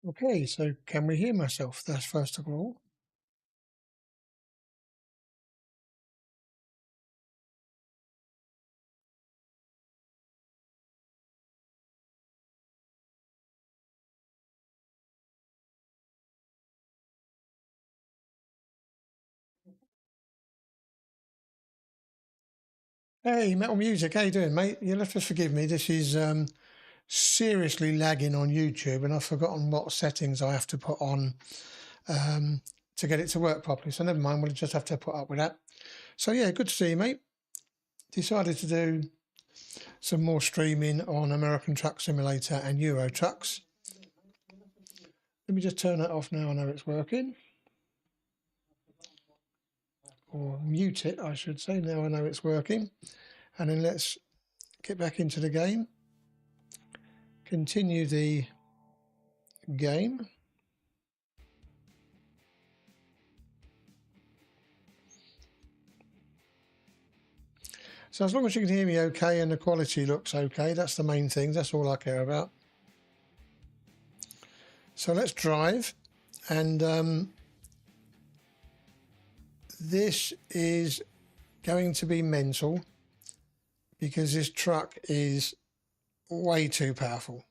Okay, so can we hear myself? That's first of all. Hey, Metal Music, how you doing, mate? You'll have to forgive me. This is seriously lagging on YouTube, and I've forgotten what settings I have to put on to get it to work properly. So never mind, we'll just have to put up with that. So yeah, good to see you, mate. Decided to do some more streaming on American Truck Simulator and Euro Trucks. Let me just turn that off now. I know it's working. Or mute it, I should say. Now I know it's working. And then let's get back into the game. Continue the game. So as long as you can hear me okay and the quality looks okay, that's the main thing. That's all I care about. So let's drive. And this is going to be mental because this truck is way too powerful.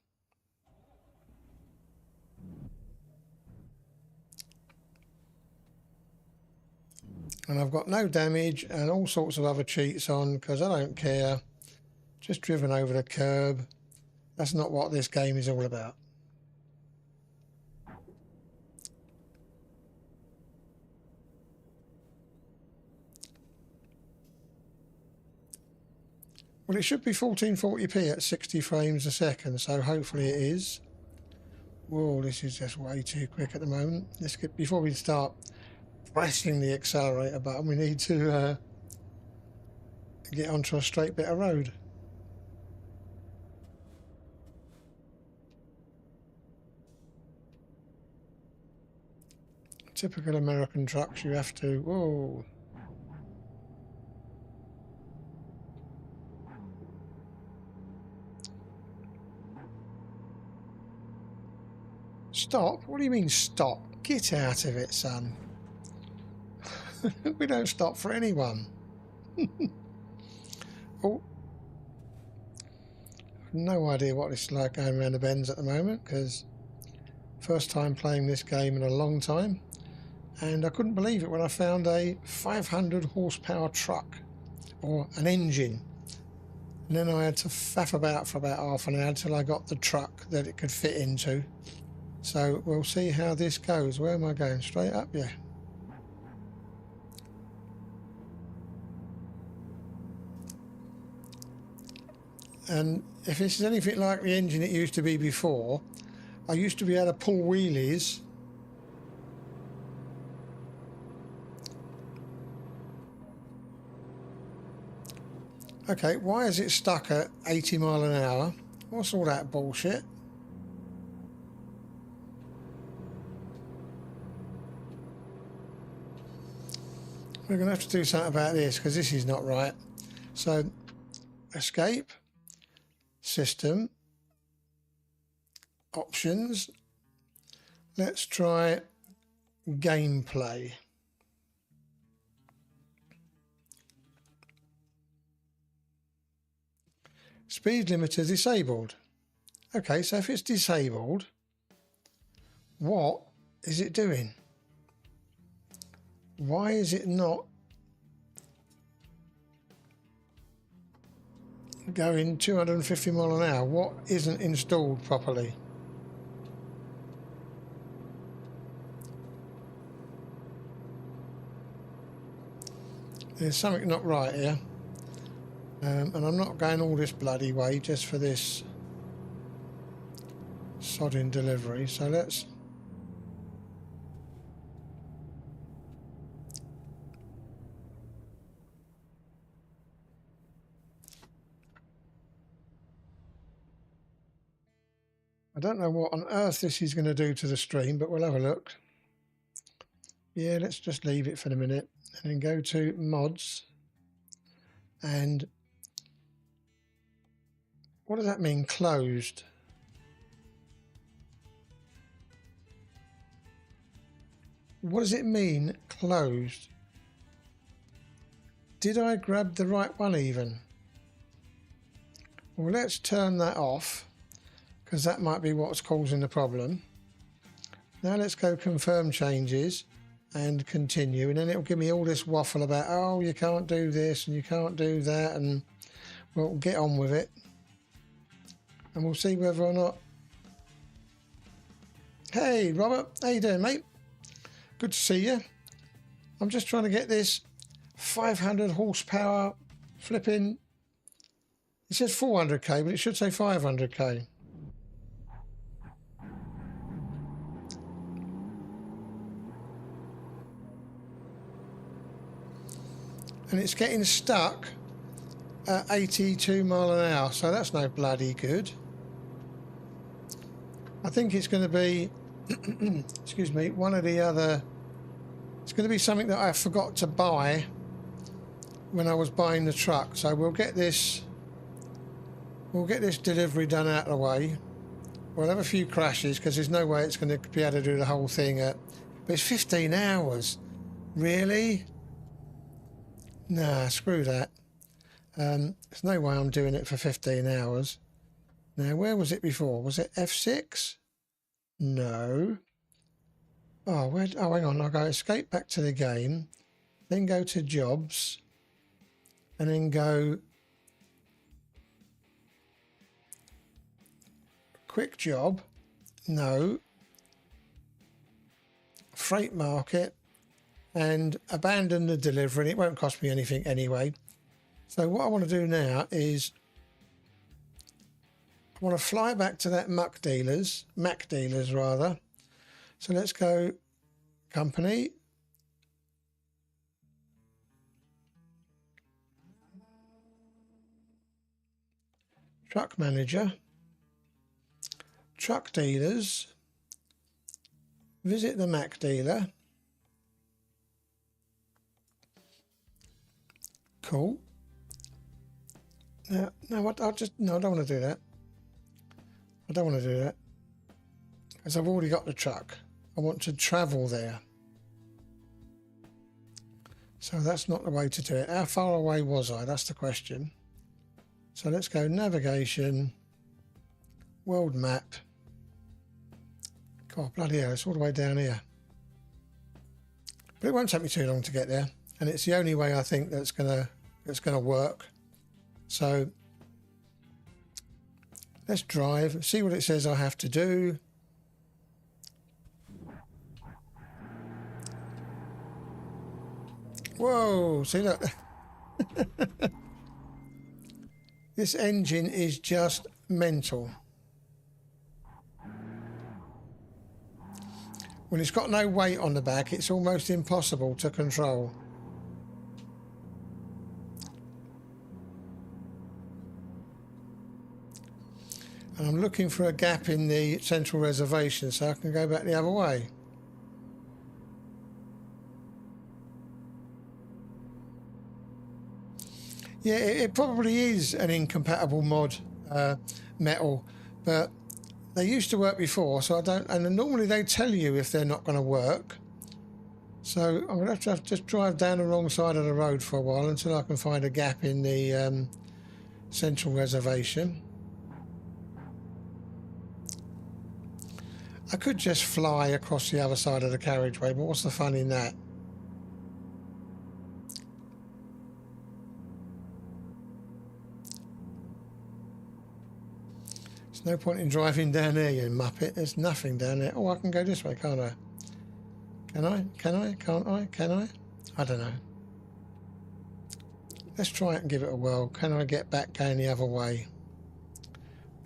And I've got no damage and all sorts of other cheats on because I don't care. Just driven over the curb. That's not what this game is all about. Well, it should be 1440p at 60 frames a second, so hopefully it is. Whoa, this is just way too quick at the moment. Let's get, before we start pressing the accelerator button, we need to get onto a straight bit of road. Typical American trucks, you have to, whoa. Stop? What do you mean stop? Get out of it, son. We don't stop for anyone. Oh. No idea what it's like going around the bends at the moment because first time playing this game in a long time. And I couldn't believe it when I found a 500 horsepower truck or an engine. And then I had to faff about for about half an hour until I got the truck that it could fit into. So we'll see how this goes. Where am I going? Straight up? Yeah. And if this is anything like the engine it used to be before, I used to be able to pull wheelies. Okay, why is it stuck at 80 mile an hour? What's all that bullshit? We're going to have to do something about this because this is not right. So, escape, system, options. Let's try gameplay. Speed limiter disabled. Okay, so if it's disabled, what is it doing? Why is it not going 250 mile an hour? What isn't installed properly? There's something not right here. And I'm not going all this bloody way just for this sodding delivery. So let's... I don't know what on earth this is going to do to the stream, but we'll have a look. Yeah, let's just leave it for the minute and then go to mods. And what does that mean, closed? What does it mean, closed? Did I grab the right one even? Well, let's turn that off, because that might be what's causing the problem. Now let's go confirm changes and continue, and then it'll give me all this waffle about, oh, you can't do this and you can't do that, and we'll get on with it and we'll see whether or not. Hey Robert, how you doing, mate? Good to see you. I'm just trying to get this 500 horsepower flipping, it says 400k, but it should say 500k. And it's getting stuck at 82 mile an hour, so that's no bloody good. I think it's going to be, excuse me, one of the other, it's going to be something that I forgot to buy when I was buying the truck. So we'll get this delivery done out of the way. We'll have a few crashes because there's no way it's going to be able to do the whole thing but it's 15 hours. Really? Nah, screw that. There's no way I'm doing it for 15 hours. Now, where was it before? Was it F6? No. Oh, hang on. I'll go escape back to the game, then go to jobs, and then go quick job. No. Freight market, and abandon the delivery. And it won't cost me anything anyway. So what I want to do now is I want to fly back to that Mack dealers rather. So let's go company, truck manager, truck dealers, visit the Mack dealer. Cool. No, I don't want to do that. I don't want to do that because I've already got the truck. I want to travel there. So that's not the way to do it. How far away was I? That's the question. So let's go navigation, world map. God, bloody hell, it's all the way down here. But it won't take me too long to get there. And it's the only way I think that's gonna work. So let's drive, see what it says I have to do. Whoa, see look. This engine is just mental. When it's got no weight on the back, it's almost impossible to control. And I'm looking for a gap in the central reservation so I can go back the other way. Yeah, it probably is an incompatible mod, metal, but they used to work before, so I don't, and normally they tell you if they're not going to work. So I'm going to have to just drive down the wrong side of the road for a while until I can find a gap in the central reservation. I could just fly across the other side of the carriageway, but what's the fun in that? There's no point in driving down there, you muppet. There's nothing down there. Oh, I can go this way, can't I? Can I? Can I? Can't I? Can I? I don't know. Let's try it and give it a whirl. Can I get back going the other way?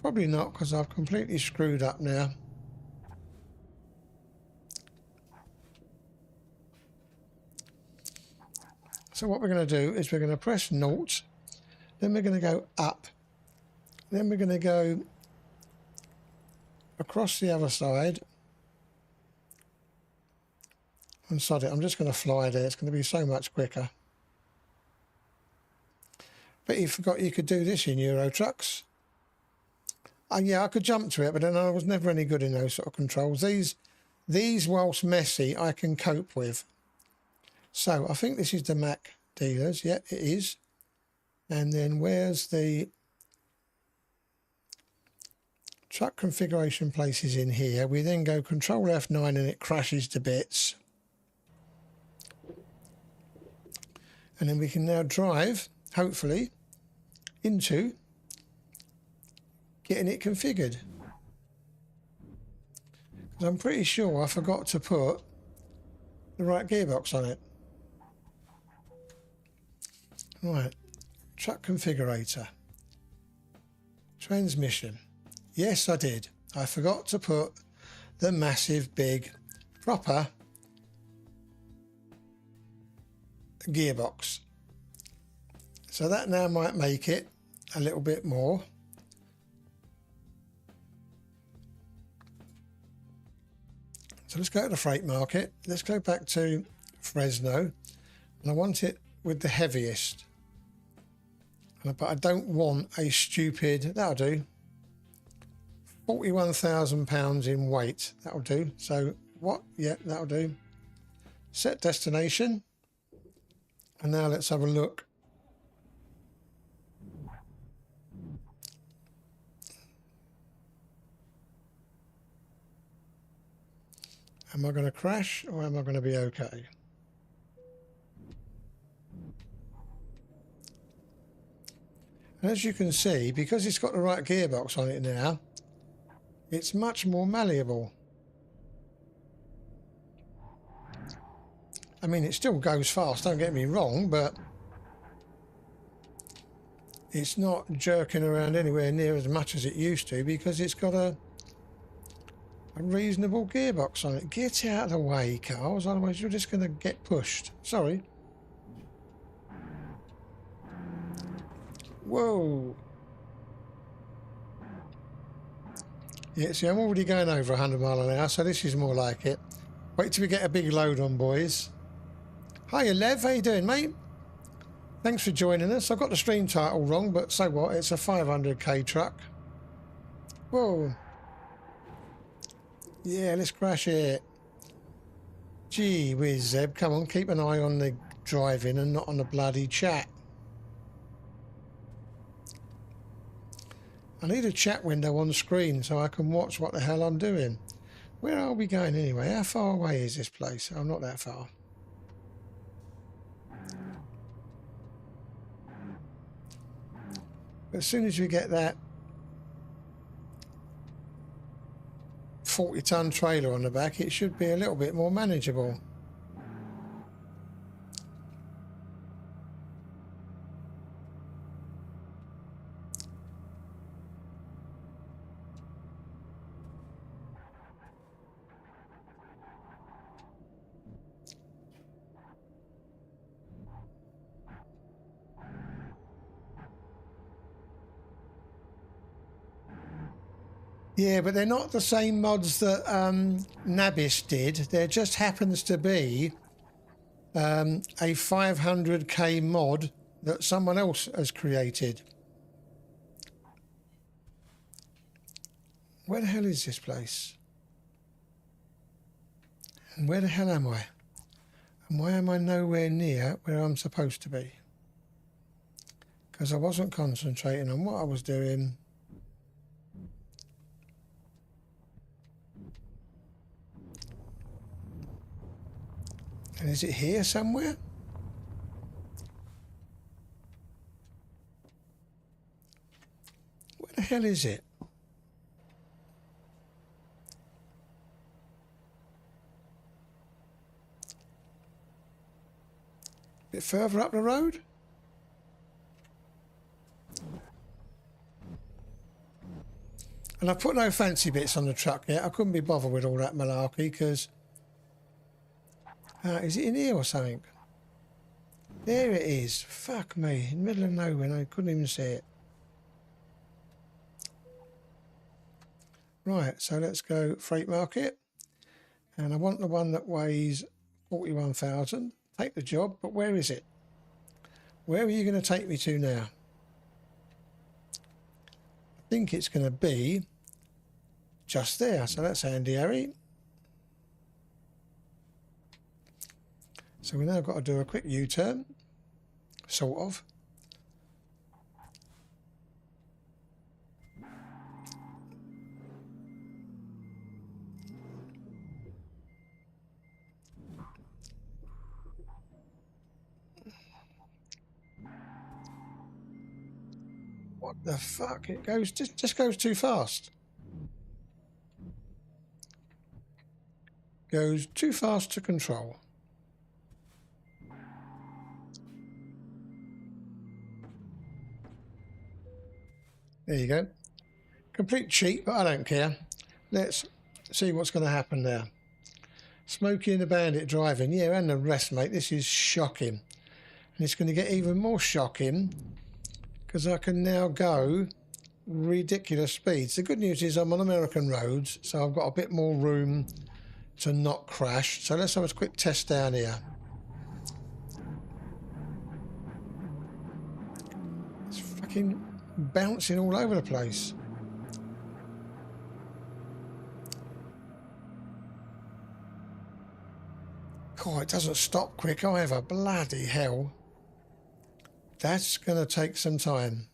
Probably not, because I've completely screwed up now. So what we're going to do is we're going to press 0, then we're going to go up, then we're going to go across the other side, and sod it, I'm just going to fly there, it's going to be so much quicker. But you forgot you could do this in Euro trucks. Yeah, I could jump to it, but then I was never any good in those sort of controls. These These, whilst messy, I can cope with. So I think this is the Mack dealers. Yep, it is. And then where's the truck configuration places in here? We then go Control F9 and it crashes to bits. And then we can now drive, hopefully, into getting it configured. Because I'm pretty sure I forgot to put the right gearbox on it. Right, truck configurator, transmission. Yes, I did. I forgot to put the massive, big, proper gearbox. So that now might make it a little bit more. So let's go to the freight market. Let's go back to Fresno. And I want it with the heaviest. But I don't want a stupid, that'll do, 41,000 pounds in weight. That'll do. So what? Yeah, that'll do. Set destination. And now let's have a look. Am I going to crash or am I going to be okay? And as you can see, because it's got the right gearbox on it now, it's much more malleable. I mean, it still goes fast, don't get me wrong, but it's not jerking around anywhere near as much as it used to because it's got a reasonable gearbox on it. Get out of the way, cars, otherwise you're just going to get pushed. Sorry. Whoa. Yeah, see, I'm already going over 100 miles an hour, so this is more like it. Wait till we get a big load on, boys. Hiya, Lev. How you doing, mate? Thanks for joining us. I got the stream title wrong, but so what? It's a 500k truck. Whoa. Yeah, let's crash it. Gee whiz, Zeb. Come on, keep an eye on the driving and not on the bloody chat. I need a chat window on the screen so I can watch what the hell I'm doing. Where are we going anyway? How far away is this place? Oh, not that far. But as soon as we get that 40-ton trailer on the back, it should be a little bit more manageable. Yeah, but they're not the same mods that Nabis did. There just happens to be a 500k mod that someone else has created. Where the hell is this place? And where the hell am I? And why am I nowhere near where I'm supposed to be? Because I wasn't concentrating on what I was doing. And is it here somewhere? Where the hell is it? A bit further up the road? And I've put no fancy bits on the truck yet. I couldn't be bothered with all that malarkey because... is it in here or something? There it is. Fuck me. In the middle of nowhere and I couldn't even see it. Right, so let's go freight market. And I want the one that weighs 41,000. Take the job, but where is it? Where are you going to take me to now? I think it's going to be just there. So that's handy, Harry. So we now got to do a quick U-turn, sort of. What the fuck? It goes just goes too fast. Goes too fast to control. There you go. Complete cheat, but I don't care. Let's see what's going to happen now. Smokey and the Bandit driving. Yeah, and the rest, mate. This is shocking. And it's going to get even more shocking because I can now go ridiculous speeds. The good news is I'm on American roads, so I've got a bit more room to not crash. So let's have a quick test down here. It's fucking bouncing all over the place. Oh, it doesn't stop quick either. Bloody hell. That's going to take some time.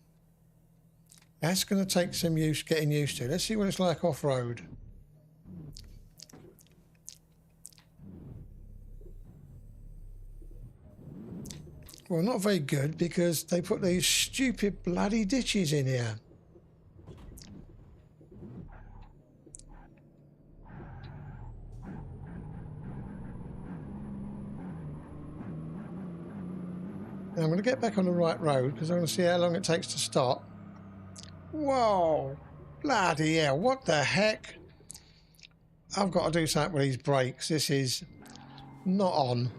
That's going to take some getting used to. Let's see what it's like off-road. Well, not very good because they put these stupid bloody ditches in here. Now I'm going to get back on the right road because I want to see how long it takes to stop. Whoa! Bloody hell, what the heck? I've got to do something with these brakes. This is not on.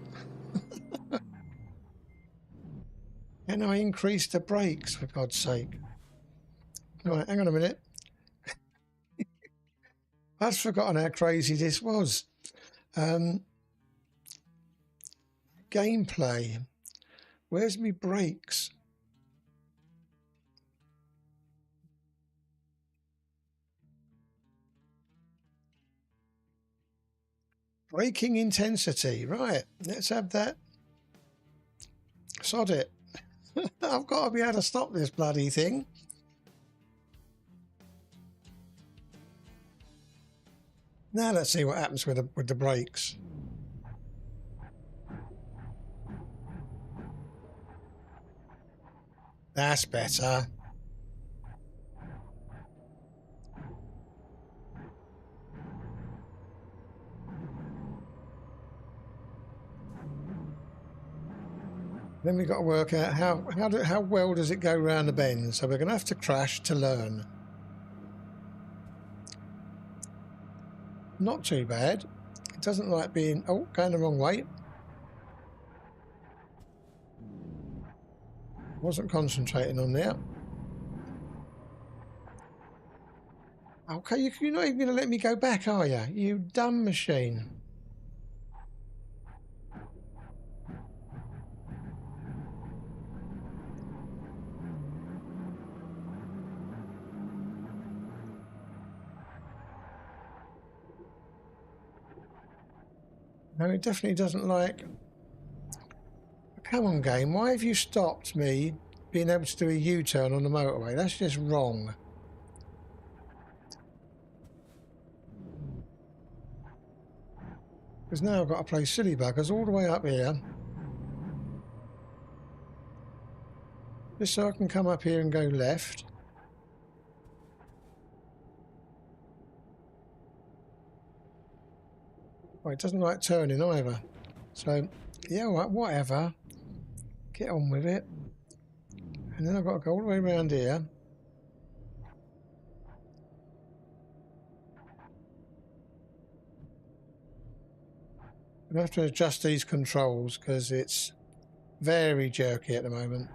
Can I increase the brakes, for God's sake? Right, hang on a minute. I'd forgotten how crazy this was. Gameplay. Where's me brakes? Braking intensity. Right, let's have that. Sod it. I've got to be able to stop this bloody thing. Now let's see what happens with the brakes. That's better. Then we've got to work out how well does it go round the bend. So we're going to have to crash to learn. Not too bad. It doesn't like being... Oh, going the wrong way. Wasn't concentrating on there. Okay, you're not even going to let me go back, are you? You dumb machine. No, it definitely doesn't like... Come on, game. Why have you stopped me being able to do a U-turn on the motorway? That's just wrong. Because now I've got to play silly buggers all the way up here. Just so I can come up here and go left. Well, it doesn't like turning either. So, yeah, whatever. Get on with it. And then I've got to go all the way around here. I'm going to have to adjust these controls because it's very jerky at the moment.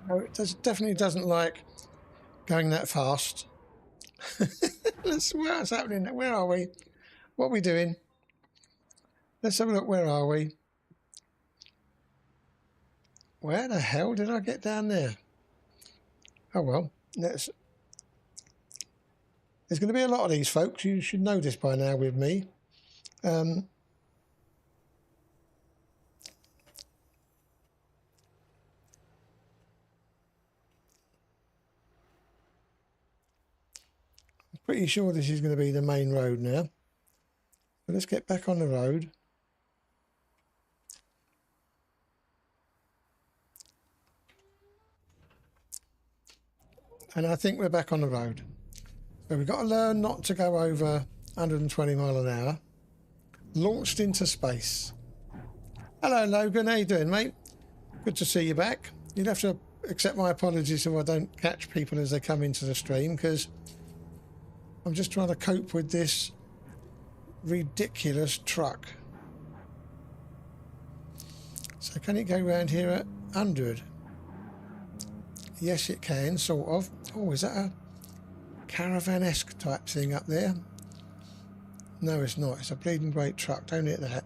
No, it definitely doesn't like going that fast. What's happening? Where are we? What are we doing? Let's have a look. Where are we? Where the hell did I get down there? Oh well, there's going to be a lot of these folks. You should know this by now with me. Pretty sure this is going to be the main road now. But let's get back on the road. And I think we're back on the road. So we've got to learn not to go over 120 mile an hour. Launched into space. Hello Logan, how you doing, mate? Good to see you back. You'd have to accept my apologies if I don't catch people as they come into the stream, because I'm just trying to cope with this ridiculous truck. So can it go around here at 100? Yes, it can, sort of. Oh, is that a caravan-esque type thing up there? No, it's not. It's a bleeding great truck. Don't hit that.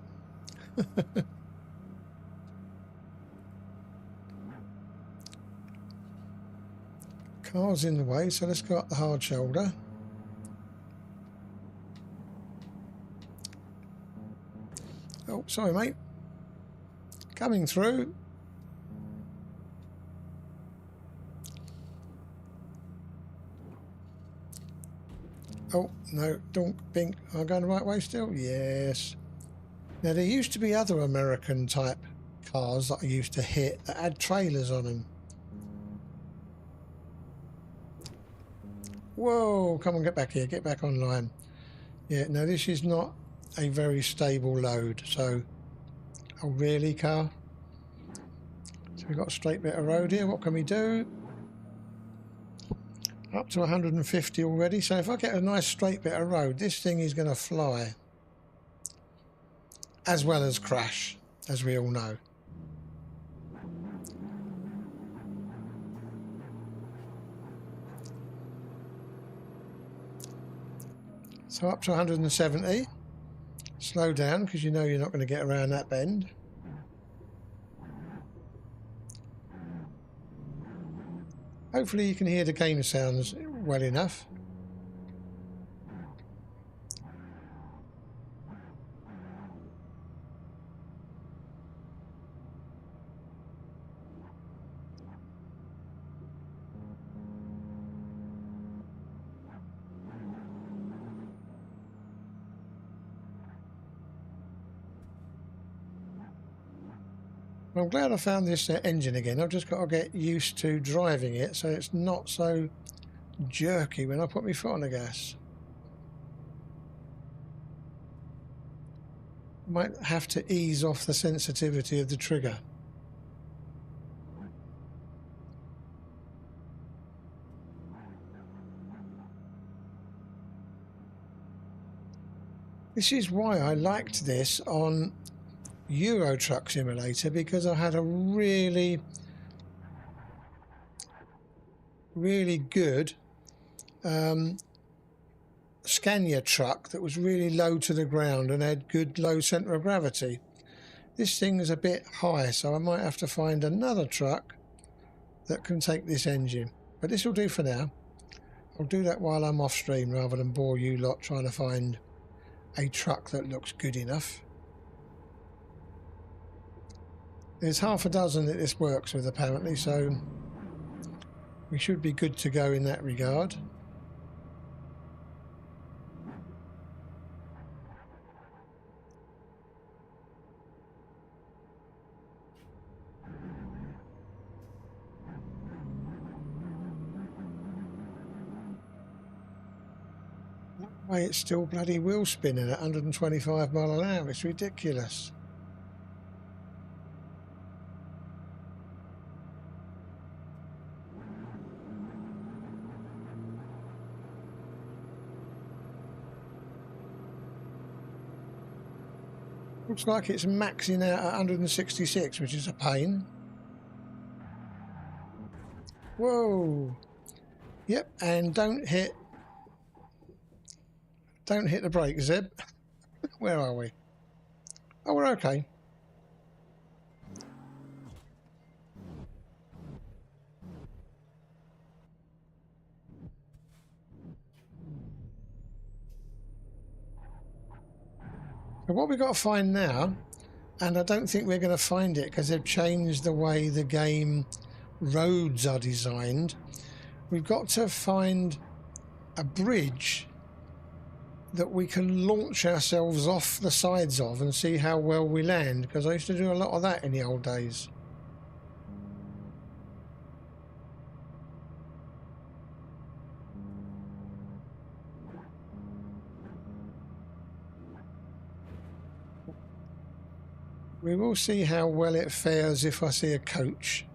Car's in the way, so let's go up the hard shoulder. Oh, sorry, mate. Coming through. Oh, no, don't bink. Am I going the right way still? Yes. Now, there used to be other American type cars that I used to hit that had trailers on them. Whoa, come on, get back here, get back online. Yeah, now this is not a very stable load, so... Oh, really, car? So we've got a straight bit of road here. What can we do? Up to 150 already, so if I get a nice straight bit of road, this thing is going to fly. As well as crash, as we all know. So up to 170. Slow down, because you know you're not going to get around that bend. Hopefully you can hear the game sounds well enough. I'm glad I found this engine again. I've just got to get used to driving it so it's not so jerky when I put my foot on the gas. Might have to ease off the sensitivity of the trigger. This is why I liked this on Euro Truck Simulator, because I had a really good Scania truck that was really low to the ground and had good low centre of gravity. This thing is a bit high, so I might have to find another truck that can take this engine, but this will do for now. I'll do that while I'm off stream rather than bore you lot trying to find a truck that looks good enough. There's half a dozen that this works with apparently, so we should be good to go in that regard. That way it's still bloody wheel spinning at 125 mile an hour. It's ridiculous. Looks like it's maxing out at 166, which is a pain. Whoa. Yep, and don't hit the brake, Zeb. Where are we? Oh, we're okay. But what we've got to find now, and I don't think we're going to find it because they've changed the way the game roads are designed, we've got to find a bridge that we can launch ourselves off the sides of and see how well we land, because I used to do a lot of that in the old days. We will see how well it fares if I see a coach.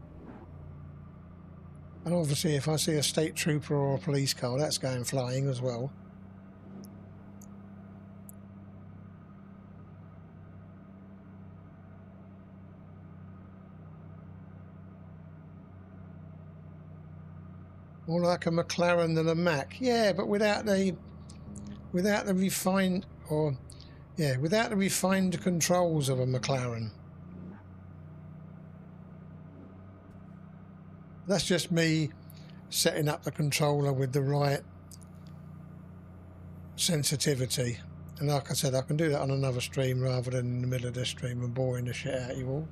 And obviously if I see a state trooper or a police car, that's going flying as well. More like a McLaren than a Mack. Yeah, but without the refined, or yeah, without the refined controls of a McLaren. That's just me setting up the controller with the right sensitivity. And like I said, I can do that on another stream rather than in the middle of this stream and boring the shit out of you all.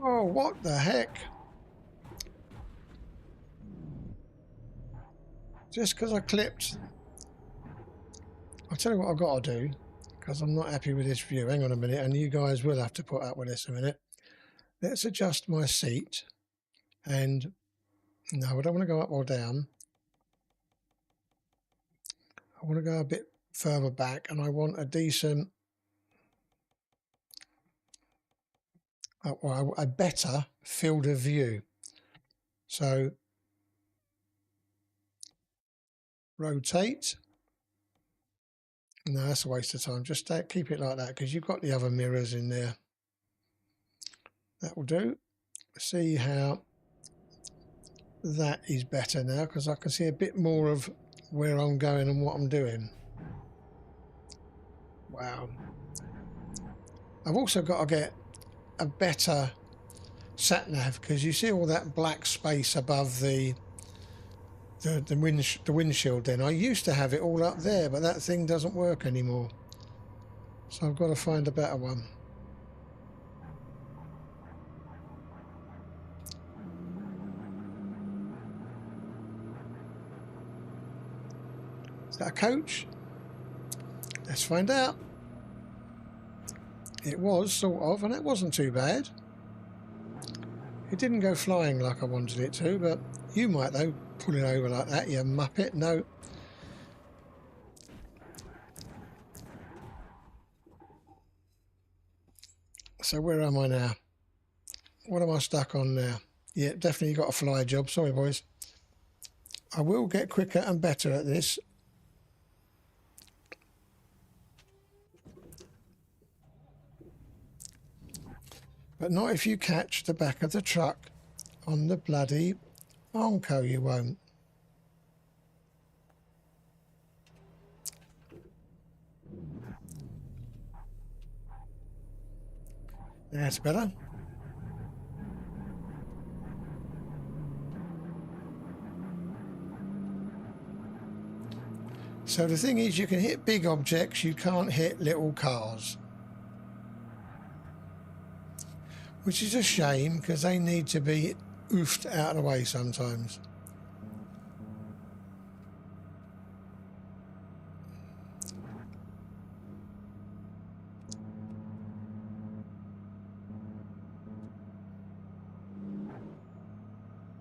Oh, what the heck? Just because I clipped... I'll tell you what I've got to do, because I'm not happy with this view. Hang on a minute, and you guys will have to put up with this a minute. Let's adjust my seat. And no, I don't want to go up or down. I want to go a bit further back, and I want a decent... well, a better field of view. So rotate. No, that's a waste of time. Just keep it like that, because you've got the other mirrors in there. That will do. See how that is better now, because I can see a bit more of where I'm going and what I'm doing. Wow. I've also got to get a better sat nav, because you see all that black space above the windshield. Then I used to have it all up there, but that thing doesn't work anymore, so I've got to find a better one. Is that a coach? Let's find out. It was, sort of, and it wasn't too bad. It didn't go flying like I wanted it to, but you might though, pulling over like that, you muppet. No. So where am I now? What am I stuck on now? Yeah, definitely got a fly job. Sorry, boys. I will get quicker and better at this. But not if you catch the back of the truck on the bloody Onco, you won't. That's better. So the thing is, you can hit big objects, you can't hit little cars. Which is a shame, because they need to be oofed out of the way sometimes.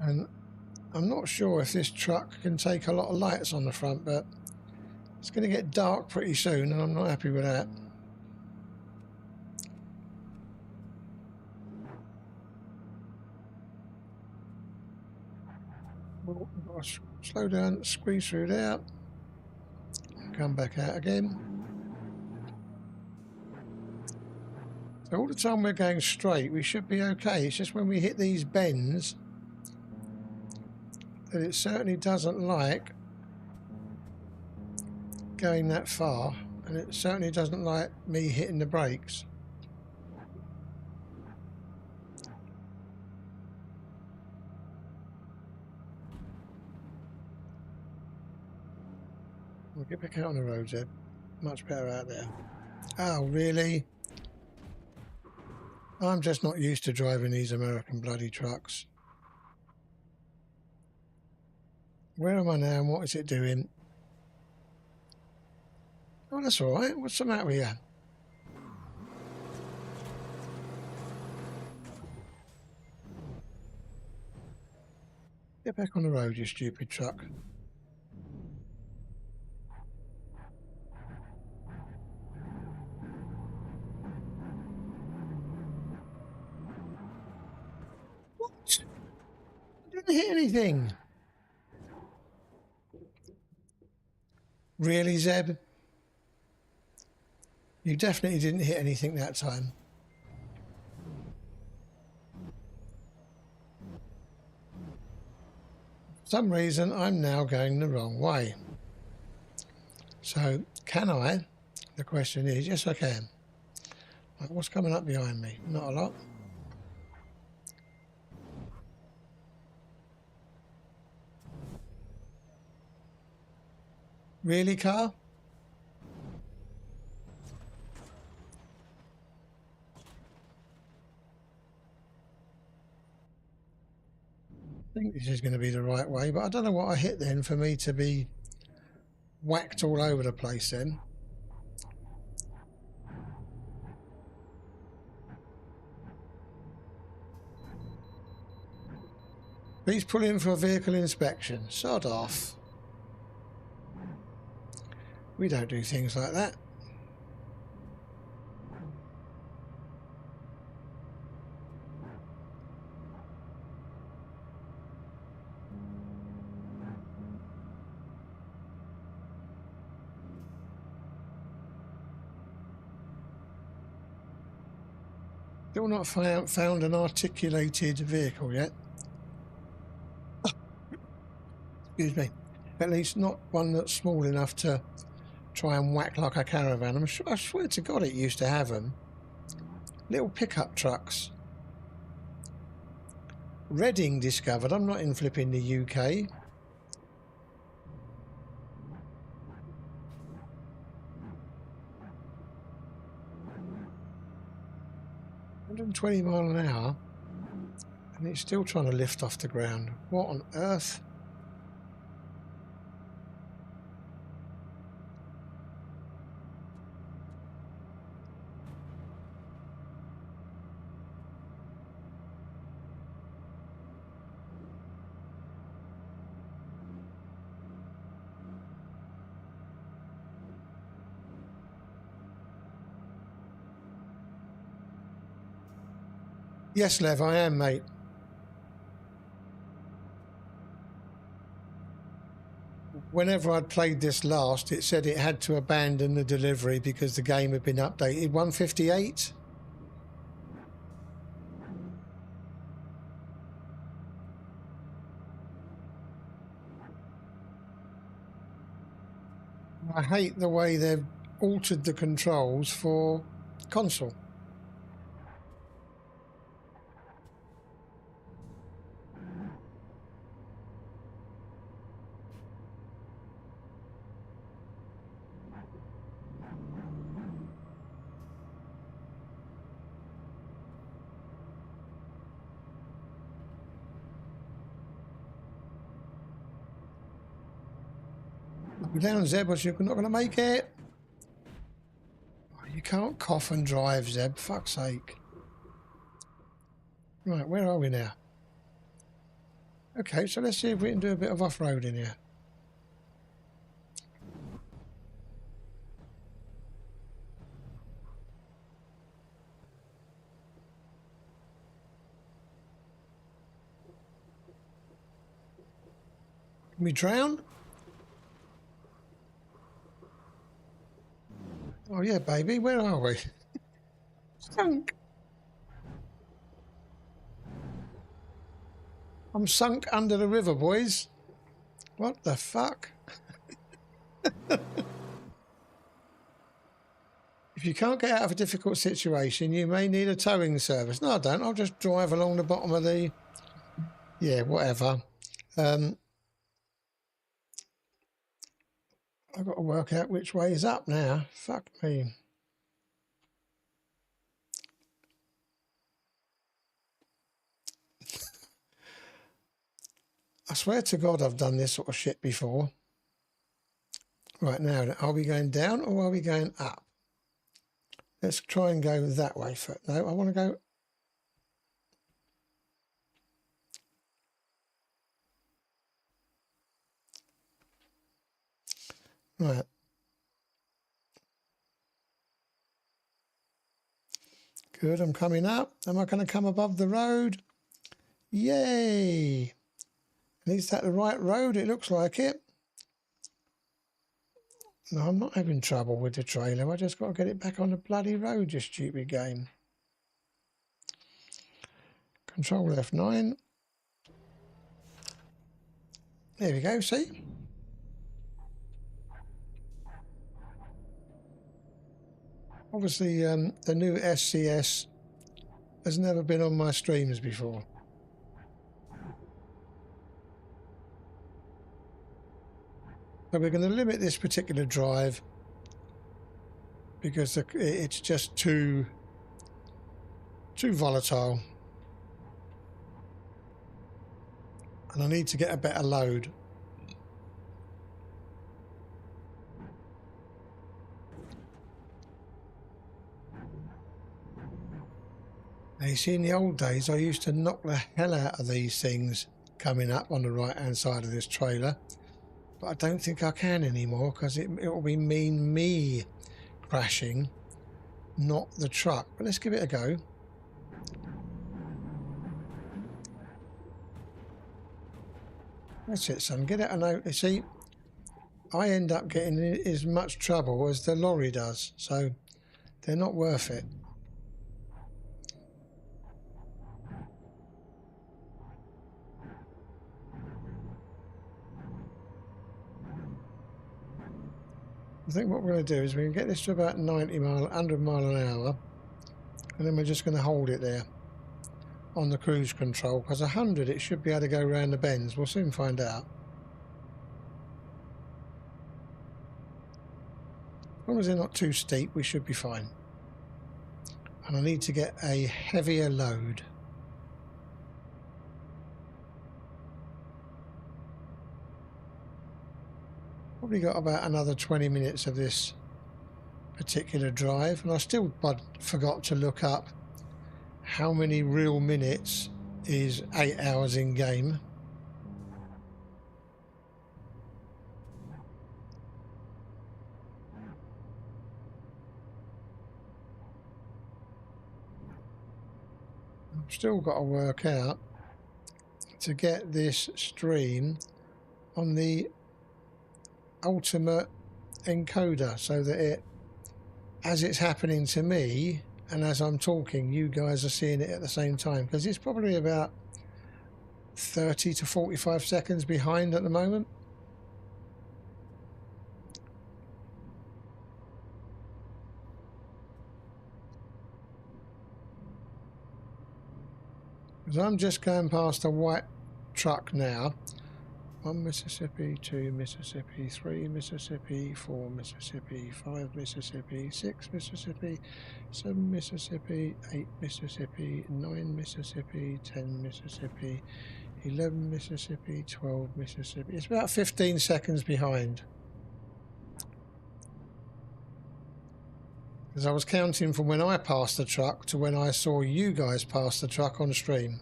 And I'm not sure if this truck can take a lot of lights on the front, but it's going to get dark pretty soon, and I'm not happy with that. Well, I've got to slow down, squeeze through there, come back out again. So all the time we're going straight, we should be okay. It's just when we hit these bends that it certainly doesn't like going that far, and it certainly doesn't like me hitting the brakes. Get back out on the road, Zeb. Much better out there. Oh, really? I'm just not used to driving these American bloody trucks. Where am I now and what is it doing? Oh, that's all right. What's the matter with you? Get back on the road, you stupid truck. What? I didn't hit anything. Really, Zeb? You definitely didn't hit anything that time. For some reason, I'm now going the wrong way. So, can I? The question is, yes, I can. Right, what's coming up behind me? Not a lot. Really, car? I think this is going to be the right way, but I don't know what I hit then for me to be whacked all over the place then. Please pull in for a vehicle inspection. Sod off. We don't do things like that. Still not found an articulated vehicle yet. Excuse me. At least not one that's small enough to try and whack like a caravan. I swear to God it used to have them. Little pickup trucks. Reading discovered. I'm not in flipping the UK. $120 miles an hour, and it's still trying to lift off the ground. What on earth? Yes, Lev, I am, mate. Whenever I'd played this last, it said it had to abandon the delivery because the game had been updated. 158? I hate the way they've altered the controls for console. Go down, Zeb, or you're not going to make it. You can't cough and drive, Zeb. Fuck's sake. Right, where are we now? Okay, so let's see if we can do a bit of off-roading here. Can we drown? Oh yeah, baby, where are we? Sunk. I'm sunk under the river, boys. What the fuck? If you can't get out of a difficult situation, you may need a towing service. No, I don't. I'll just drive along the bottom of the... Yeah, whatever. I've got to work out which way is up now. Fuck me. I swear to God I've done this sort of shit before. Right, now, are we going down or are we going up? Let's try and go that way first. No, I want to go... Right. Good, I'm coming up. Am I going to come above the road? Yay! Is that the right road? It looks like it. No, I'm not having trouble with the trailer. I just got to get it back on the bloody road, you stupid game. Control F9. There we go, see? Obviously, the new SCS has never been on my streams before. So we're going to limit this particular drive because it's just too volatile. And I need to get a better load. Now, you see, in the old days, I used to knock the hell out of these things coming up on the right-hand side of this trailer. But I don't think I can anymore because it will mean me crashing, not the truck. But let's give it a go. That's it, son. Get out of note. You see, I end up getting in as much trouble as the lorry does, so they're not worth it. I think what we're going to do is we can get this to about 90 mile, 100 mile an hour, and then we're just going to hold it there on the cruise control, because 100 it should be able to go around the bends. We'll soon find out. As long as they're not too steep, we should be fine. And I need to get a heavier load. Probably got about another 20 minutes of this particular drive, and I still forgot to look up how many real minutes is 8 hours in game. I've still got to work out to get this stream on the ultimate encoder so that it, as it's happening to me and as I'm talking, you guys are seeing it at the same time, because it's probably about 30 to 45 seconds behind at the moment. Because I'm just going past a white truck now. 1 Mississippi, 2 Mississippi, 3 Mississippi, 4 Mississippi, 5 Mississippi, 6 Mississippi, 7 Mississippi, 8 Mississippi, 9 Mississippi, 10 Mississippi, 11 Mississippi, 12 Mississippi. It's about 15 seconds behind. Because I was counting from when I passed the truck to when I saw you guys pass the truck on stream.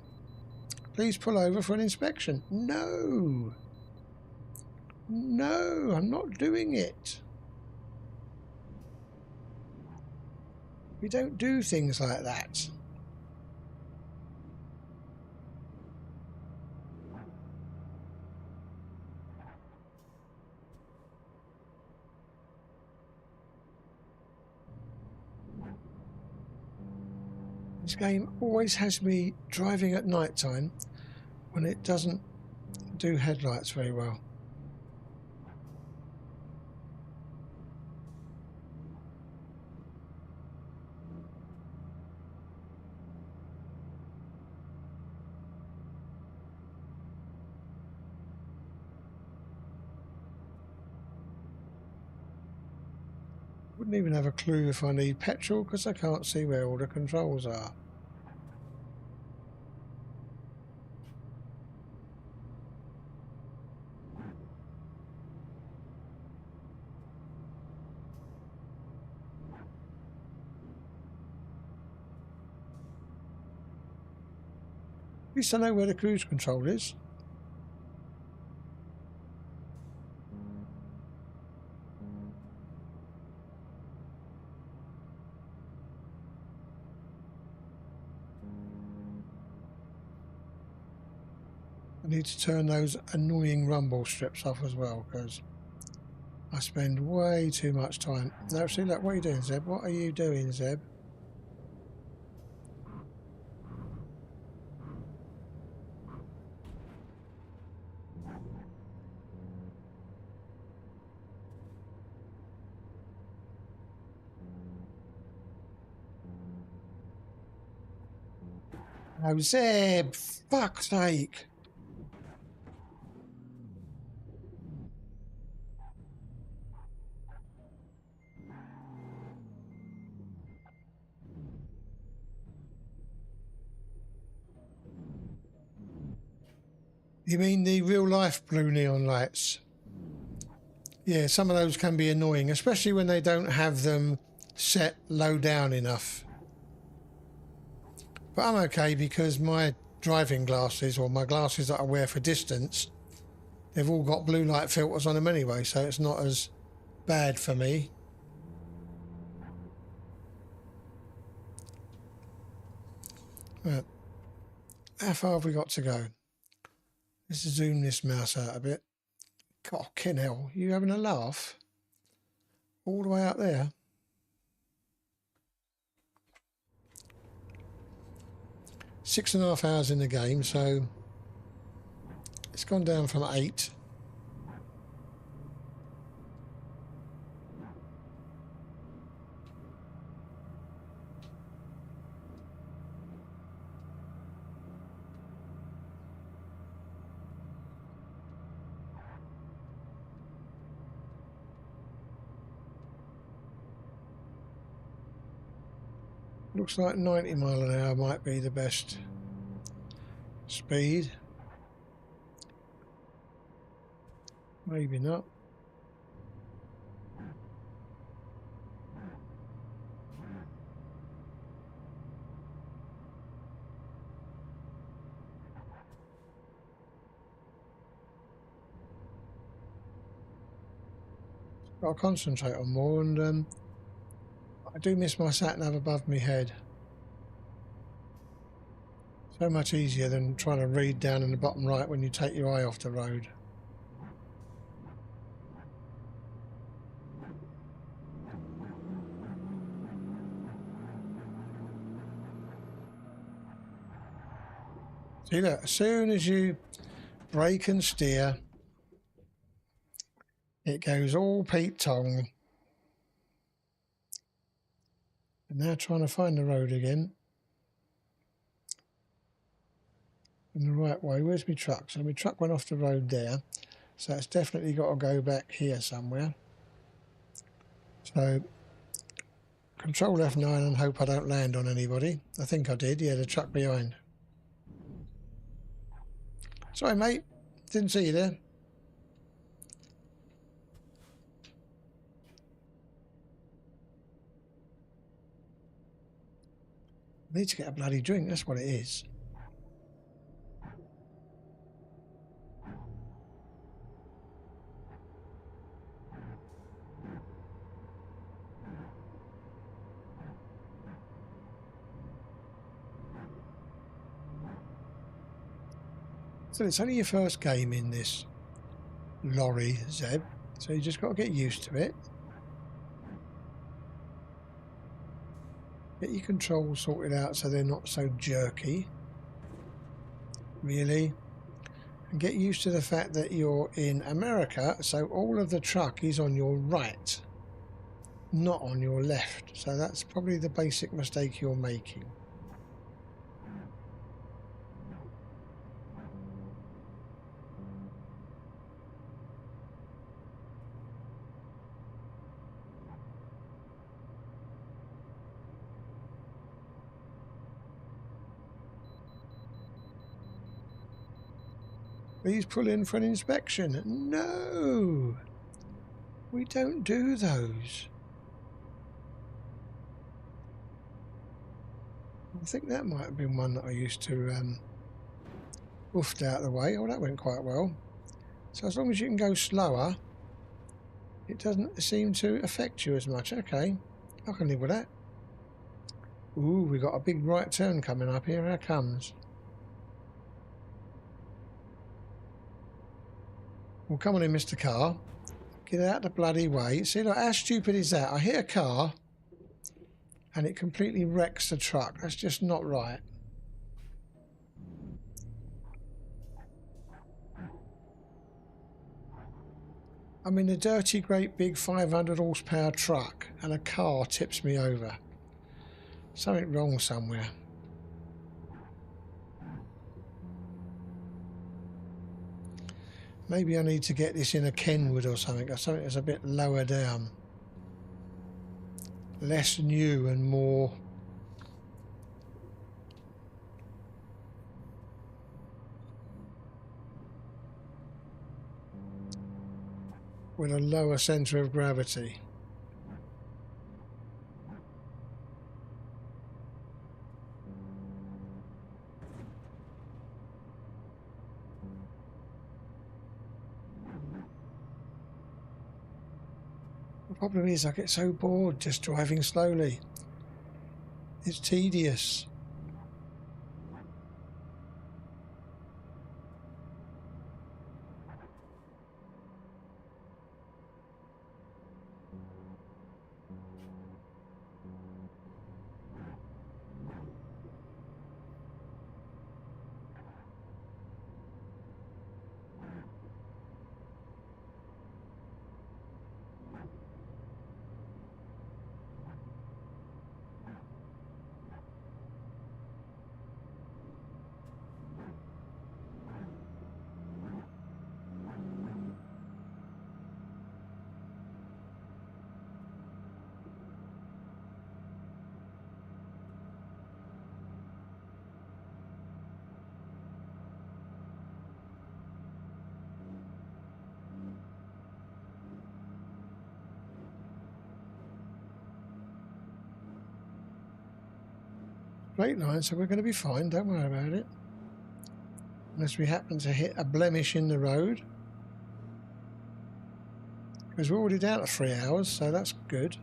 Please pull over for an inspection. No! No, I'm not doing it. We don't do things like that. This game always has me driving at night time when it doesn't do headlights very well. Wouldn't even have a clue if I need petrol because I can't see where all the controls are. At least I know where the cruise control is. I need to turn those annoying rumble strips off as well because I spend way too much time. No, see, look, what are you doing, Zeb? What are you doing, Zeb? Oh, Zeb, fuck's sake. You mean the real life blue neon lights? Yeah, some of those can be annoying, especially when they don't have them set low down enough. But I'm okay because my driving glasses, or my glasses that I wear for distance, they've all got blue light filters on them anyway, so it's not as bad for me. Right. How far have we got to go? Let's zoom this mouse out a bit. Fucking hell, you having a laugh? All the way out there? Six and a half hours in the game, so it's gone down from 8. Looks like 90 mile an hour might be the best speed. Maybe not. Got to concentrate on more, and I do miss my sat nav above my head. So much easier than trying to read down in the bottom right when you take your eye off the road. See that? As soon as you brake and steer, it goes all Pete Tong. And now trying to find the road again. In the right way. Where's my truck? So my truck went off the road there. So it's definitely got to go back here somewhere. So control F9 and hope I don't land on anybody. I think I did. Yeah, the truck behind. Sorry, mate. Didn't see you there. I need to get a bloody drink. That's what it is. So it's only your first game in this lorry, Zeb. So you just got to get used to it. Get your controls sorted out so they're not so jerky. Really. And get used to the fact that you're in America, so all of the truck is on your right, not on your left. So that's probably the basic mistake you're making. Please pull in for an inspection. No, we don't do those. I think that might have been one that I used to woofed out of the way. Oh, that went quite well. So as long as you can go slower, it doesn't seem to affect you as much. Okay, I can live with that. Ooh, we got a big right turn coming up here. Here it comes. Well, come on in, Mr. Car. Get out the bloody way. See, like, how stupid is that? I hit a car and it completely wrecks the truck. That's just not right. I'm in a dirty, great big 500 horsepower truck and a car tips me over. Something wrong somewhere. Maybe I need to get this in a Kenwood or something that's a bit lower down. Less new and more... with a lower centre of gravity. The problem is I get so bored just driving slowly. It's tedious. Straight line, so we're going to be fine, don't worry about it. Unless we happen to hit a blemish in the road. Because we're already down to 3 hours, so that's good.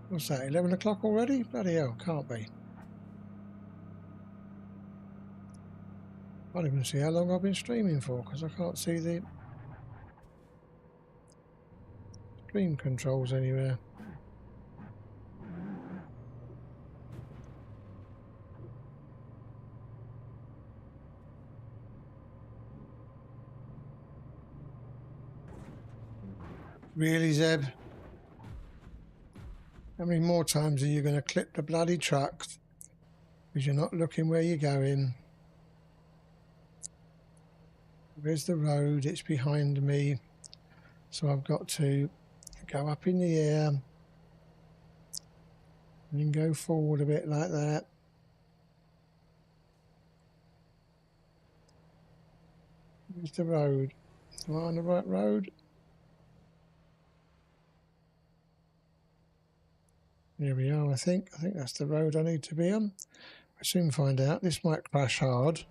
What's that, 11 o'clock already? Bloody hell, can't be. I don't even see how long I've been streaming for, because I can't see the stream controls anywhere. Really, Zeb? How many more times are you going to clip the bloody truck because you're not looking where you're going? Where's the road? It's behind me. So I've got to go up in the air and then go forward a bit like that. Where's the road? Am I on the right road? Here we are, I think. I think that's the road I need to be on. I'll soon find out. This might crash hard.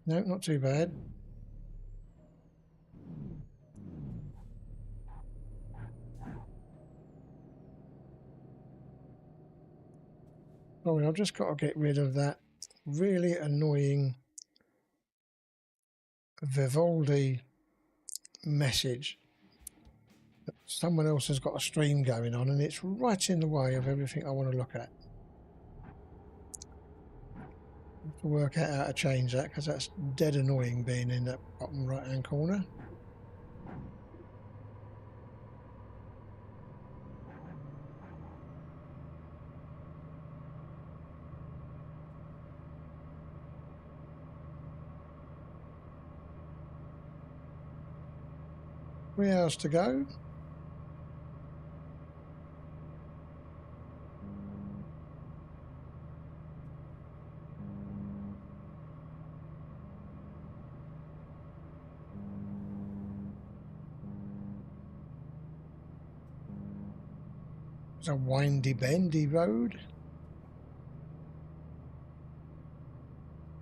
No, not too bad. Oh, I've just got to get rid of that really annoying Vivaldi message. Someone else has got a stream going on and it's right in the way of everything I want to look at. I have to work out how to change that because that's dead annoying being in that bottom right hand corner. Three hours to go. It's a windy, bendy road. Can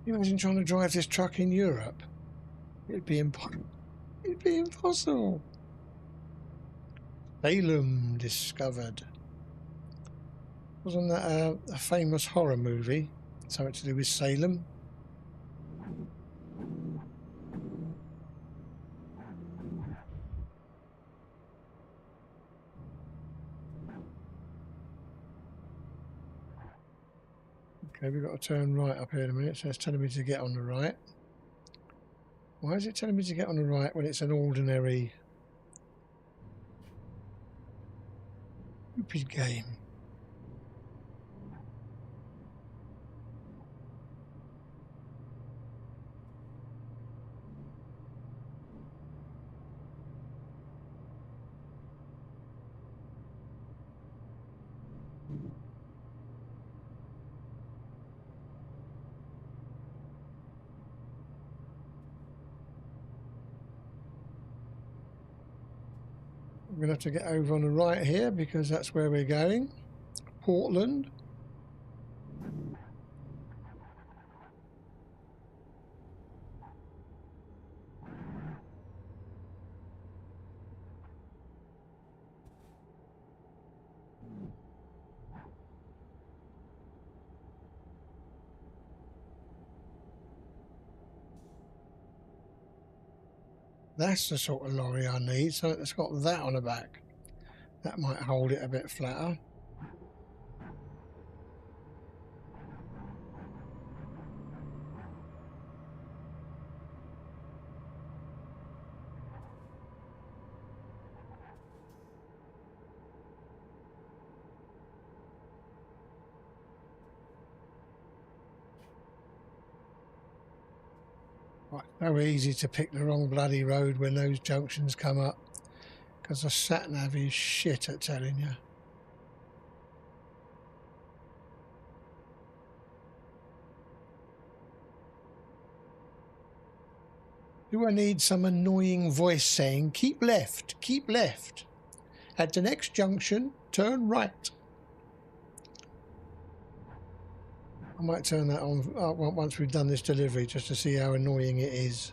you imagine trying to drive this truck in Europe? It'd be impossible. It'd be impossible. Salem discovered. Wasn't that a famous horror movie? Something to do with Salem? Okay, we've got to turn right up here in a minute, so it's telling me to get on the right. Why is it telling me to get on the right when it's an ordinary stupid game? We're going to have to get over on the right here because that's where we're going. Portland. That's the sort of lorry I need, so it's got that on the back. That might hold it a bit flatter. Right, so easy to pick the wrong bloody road when those junctions come up, because the sat-nav is shit at telling you. Do I need some annoying voice saying, keep left, at the next junction, turn right? I might turn that on once we've done this delivery, just to see how annoying it is.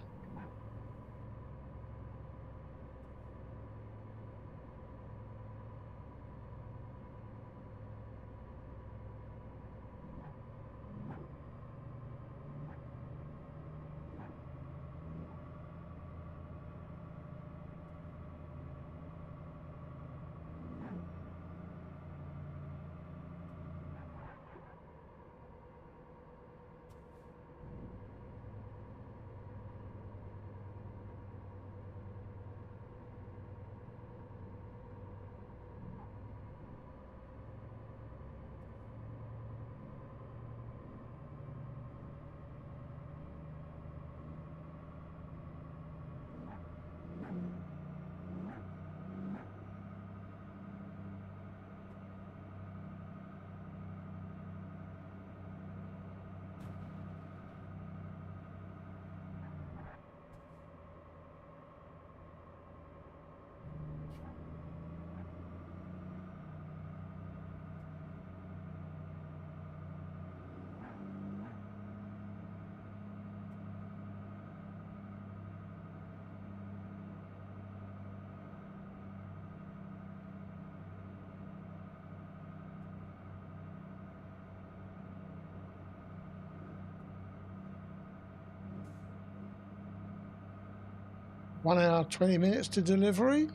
One hour, 20 minutes to delivery.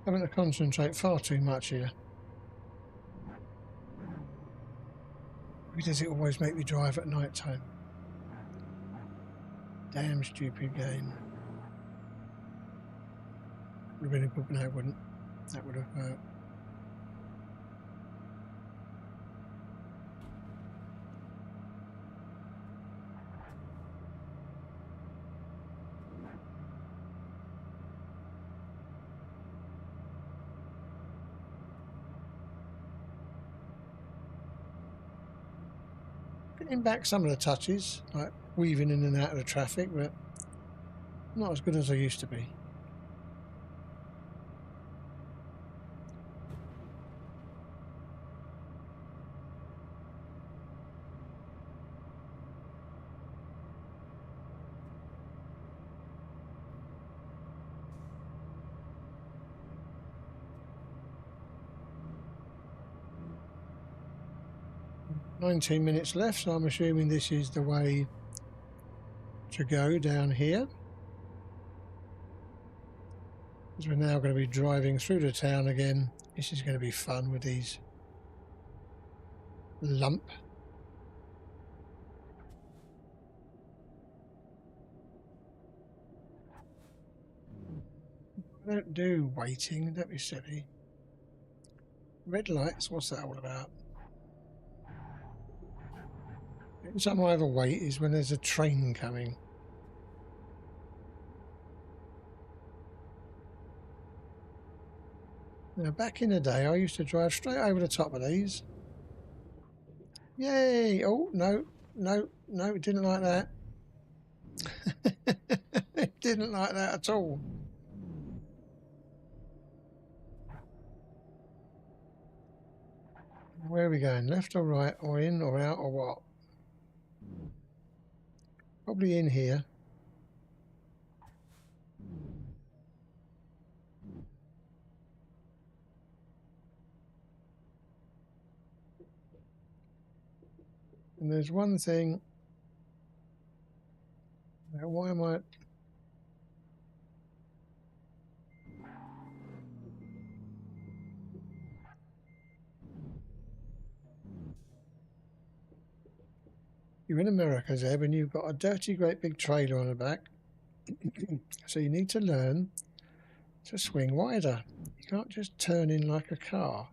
Having to concentrate far too much here. Why does it always make me drive at night time? Damn stupid game. Would have been a good, no, it wouldn't. That would have hurt. Getting back some of the touches, like weaving in and out of the traffic, but not as good as I used to be. "19 minutes left, so I'm assuming this is the way to go down here. Because we're now going to be driving through the town again. This is going to be fun with these lump. I don't do waiting, don't be silly. Red lights, what's that all about? Every time I ever wait is when there's a train coming. Now, back in the day, I used to drive straight over the top of these. Yay! Oh, no, no, no, it didn't like that. It didn't like that at all. Where are we going? Left or right, or in or out, or what? Probably in here. And there's one thing. Now, why am I... You're in America, Zeb, and you've got a dirty, great big trailer on the back. So you need to learn to swing wider. You can't just turn in like a car.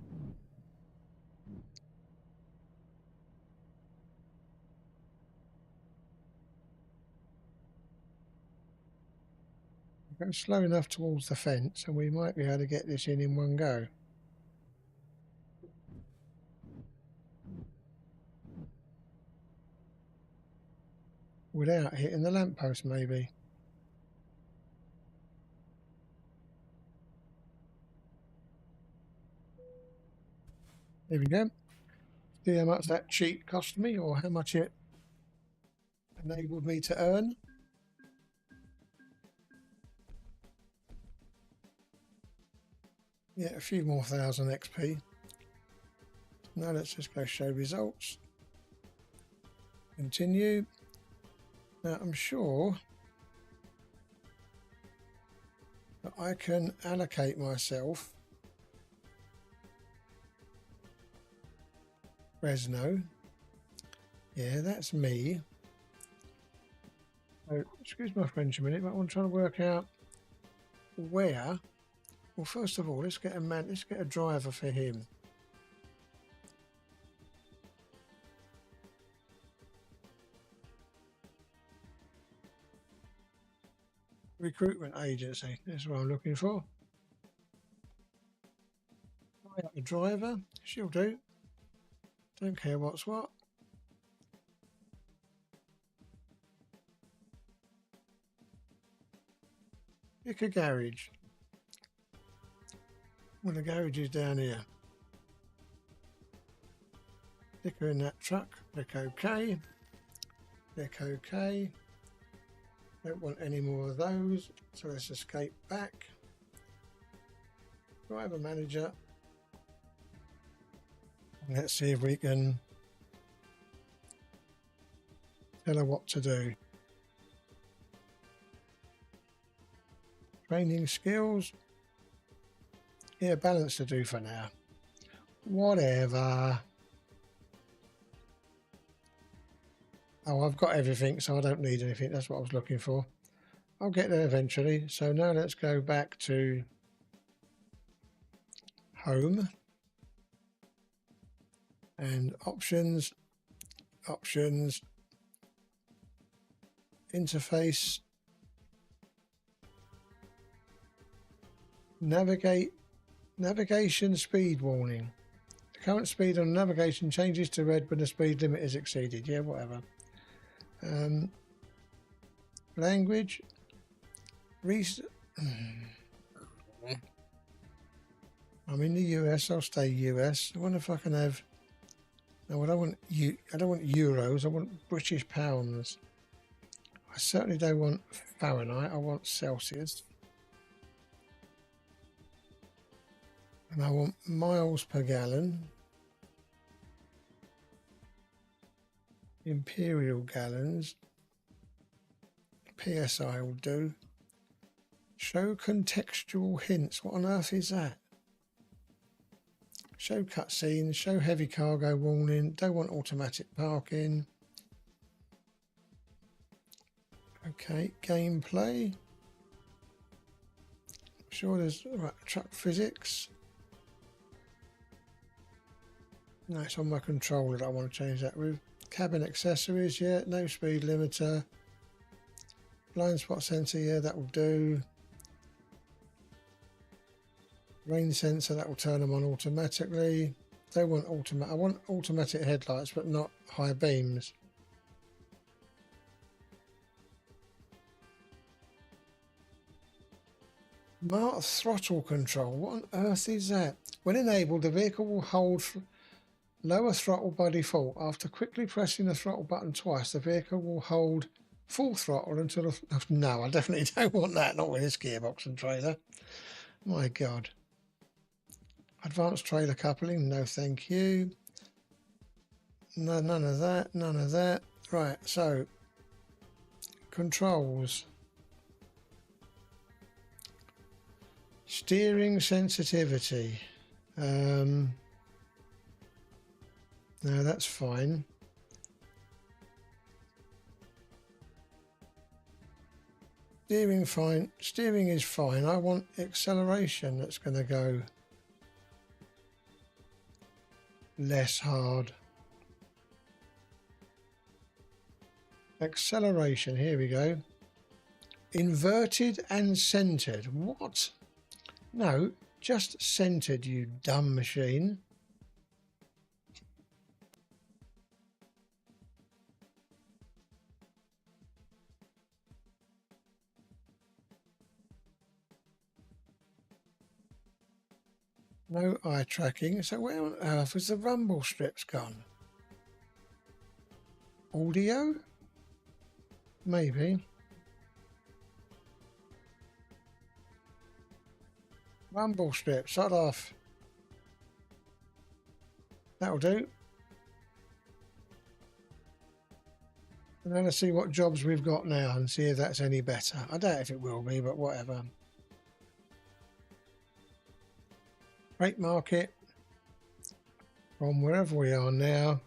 Go slow enough towards the fence and we might be able to get this in one go. Without hitting the lamppost, maybe. There we go. See how much that cheat cost me, or how much it enabled me to earn. Yeah, a few more thousand XP. Now let's just go show results. Continue. Now I'm sure that I can allocate myself Fresno. Yeah, that's me. So, excuse my French a minute, but I'm trying to work out where. Well, first of all, let's get a driver for him. Recruitment agency, that's what I'm looking for. A driver, she'll do. Don't care what's what. Pick a garage. Well, the garage is down here. Stick her in that truck. Click OK. Click OK. Don't want any more of those, so let's escape back. Driver manager. Let's see if we can tell her what to do. Training skills. Yeah, balance to do for now. Whatever. Oh, I've got everything, so I don't need anything. That's what I was looking for. I'll get there eventually. So now let's go back to home and options, interface, navigation speed warning. The current speed on navigation changes to red when the speed limit is exceeded. Yeah, whatever. Language. I'm in the US. I'll stay US. I wonder if I can have. No, I don't want euros. I want British pounds. I certainly don't want Fahrenheit. I want Celsius. And I want miles per gallon. Imperial gallons. PSI will do. Show contextual hints. What on earth is that? Show cutscenes. Show heavy cargo warning. Don't want automatic parking. Okay, gameplay. Sure, there's right truck physics. No, it's on my controller that I want to change that with. Cabin accessories, yeah. No speed limiter. Blind spot sensor, yeah, that will do. Rain sensor, that will turn them on automatically. Don't want automatic. I want automatic headlights, but not high beams. Smart throttle control. What on earth is that? When enabled, the vehicle will hold lower throttle by default. After quickly pressing the throttle button twice, the vehicle will hold full throttle until the... No, I definitely don't want that. Not with this gearbox and trailer. My God. Advanced trailer coupling. No, thank you. No, none of that. None of that. Right, so controls. Steering sensitivity. No, that's fine. Steering fine. Steering is fine. I want acceleration that's going to go less hard. Acceleration. Here we go. Inverted and centered. What? No, just centered, you dumb machine. No eye tracking. So where on earth has the rumble strips gone? Audio? Maybe. Rumble strip, shut off. That'll do. And then let's see what jobs we've got now and see if that's any better. I doubt if it will be, but whatever. Freight market. From wherever we are now.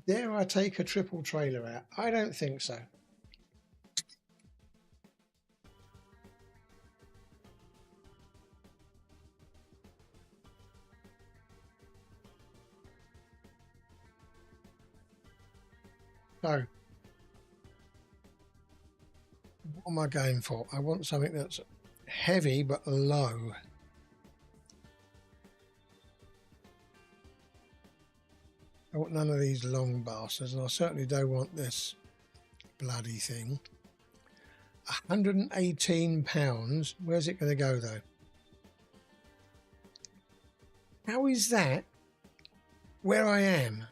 Dare I take a triple trailer out? I don't think so. So, what am I going for? I want something that's heavy but low. I want none of these long bastards, and I certainly don't want this bloody thing. £118. Where's it going to go, though? How is that where I am?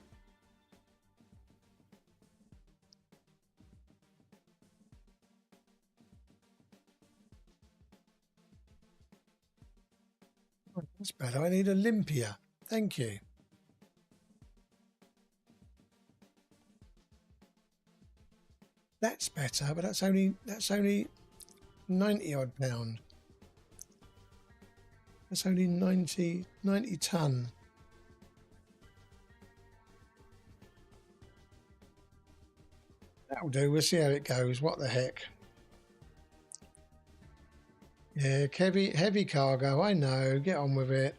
Oh, that's better. I need Olympia. Thank you. That's better, but that's only 90 odd pound. That's only 90 ton. That'll do. We'll see how it goes. What the heck? Yeah, heavy cargo. I know. Get on with it.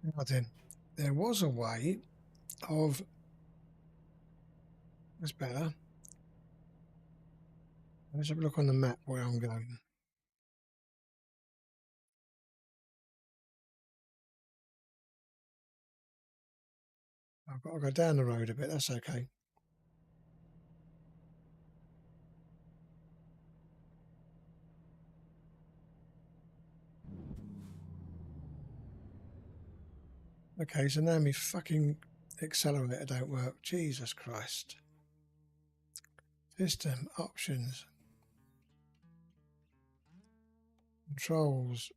Now then, there was a way of. That's better. Let's have a look on the map where I'm going. I've got to go down the road a bit. That's okay. Okay, so now my fucking accelerator don't work. Jesus Christ. System options. Controls.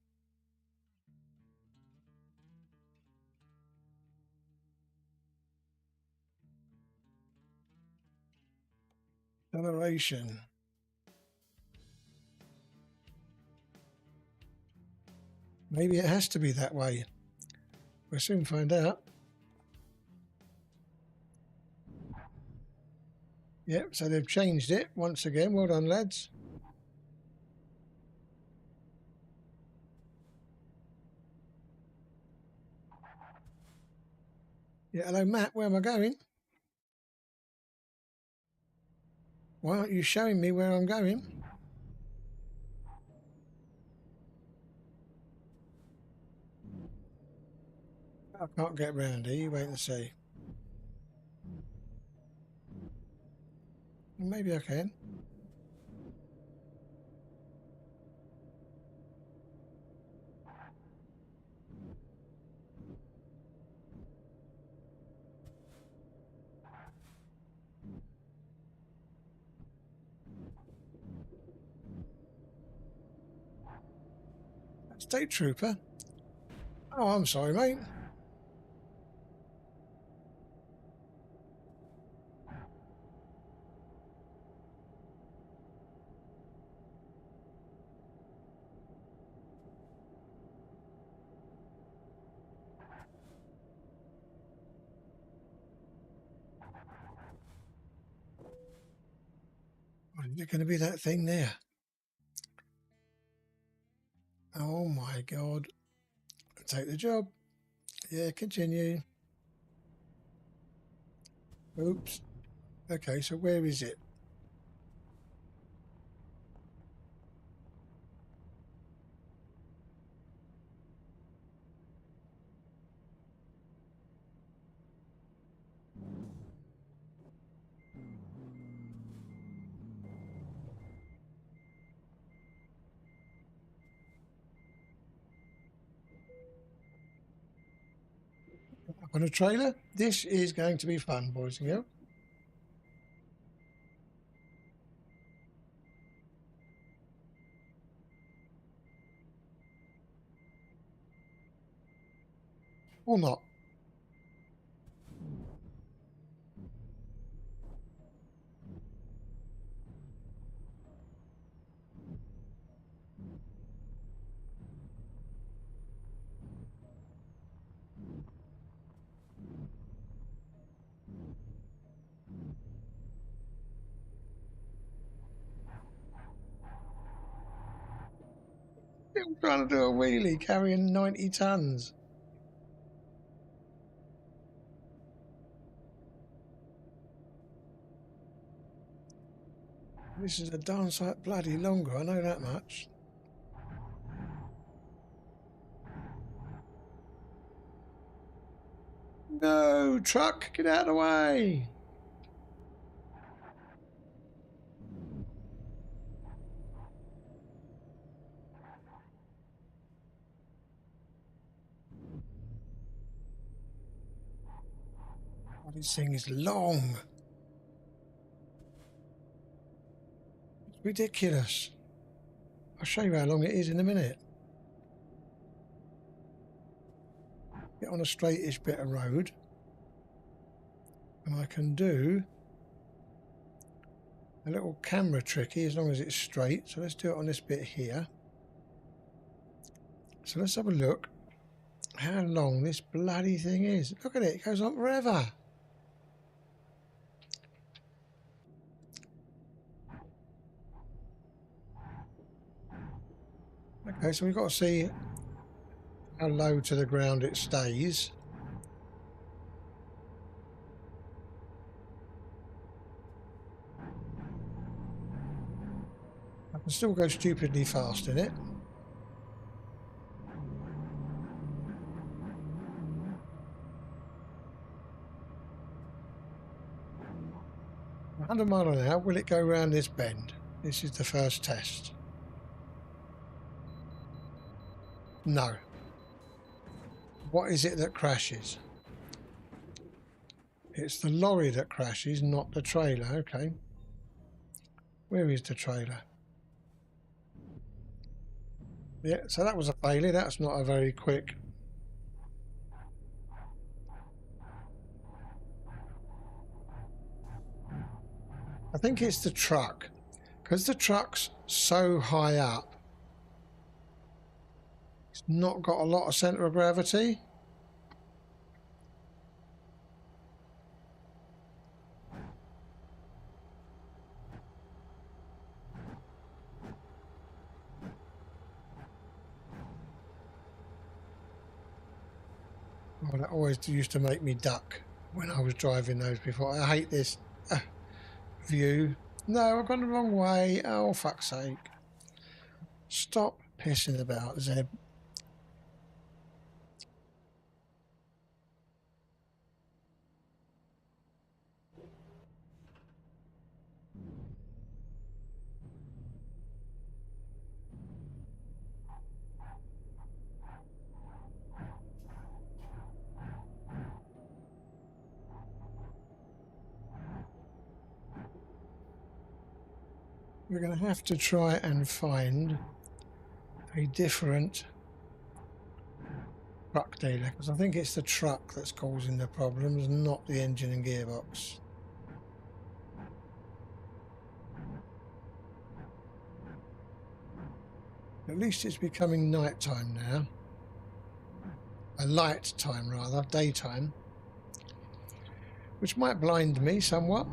Acceleration. Maybe it has to be that way. We'll soon find out. Yep, so they've changed it once again. Well done, lads. Yeah, hello, Matt. Where am I going? Why aren't you showing me where I'm going? I can't get round here. You wait and see. Maybe I can. State trooper. Oh, I'm sorry, mate. Is it going to be that thing there? Oh my God. Take the job. Yeah, continue. Oops. Okay, so where is it? Up on a trailer? This is going to be fun, boys and girls. Or not. Still trying to do a wheelie carrying 90 tons. This is a darn sight bloody longer, I know that much. No, truck, get out of the way. Oh, this thing is long. It's ridiculous. I'll show you how long it is in a minute. Get on a straightish bit of road. And I can do a little camera tricky as long as it's straight. So let's do it on this bit here. So let's have a look how long this bloody thing is. Look at it, it goes on forever. Okay, so we've got to see how low to the ground it stays. I can still go stupidly fast in it. A 100 miles an hour, will it go round this bend? This is the first test. No. What is it that crashes? It's the lorry that crashes, not the trailer. Okay. Where is the trailer? Yeah, so that was a failure. That's not a very quick. I think it's the truck. Because the truck's so high up, it's not got a lot of centre of gravity. Oh, that always used to make me duck when I was driving those before. I hate this view. No, I've gone the wrong way. Oh, fuck's sake. Stop pissing about, Zeb. We're going to have to try and find a different truck dealer, because I think it's the truck that's causing the problems, not the engine and gearbox. At least it's becoming night time now. A light time rather, daytime, which might blind me somewhat.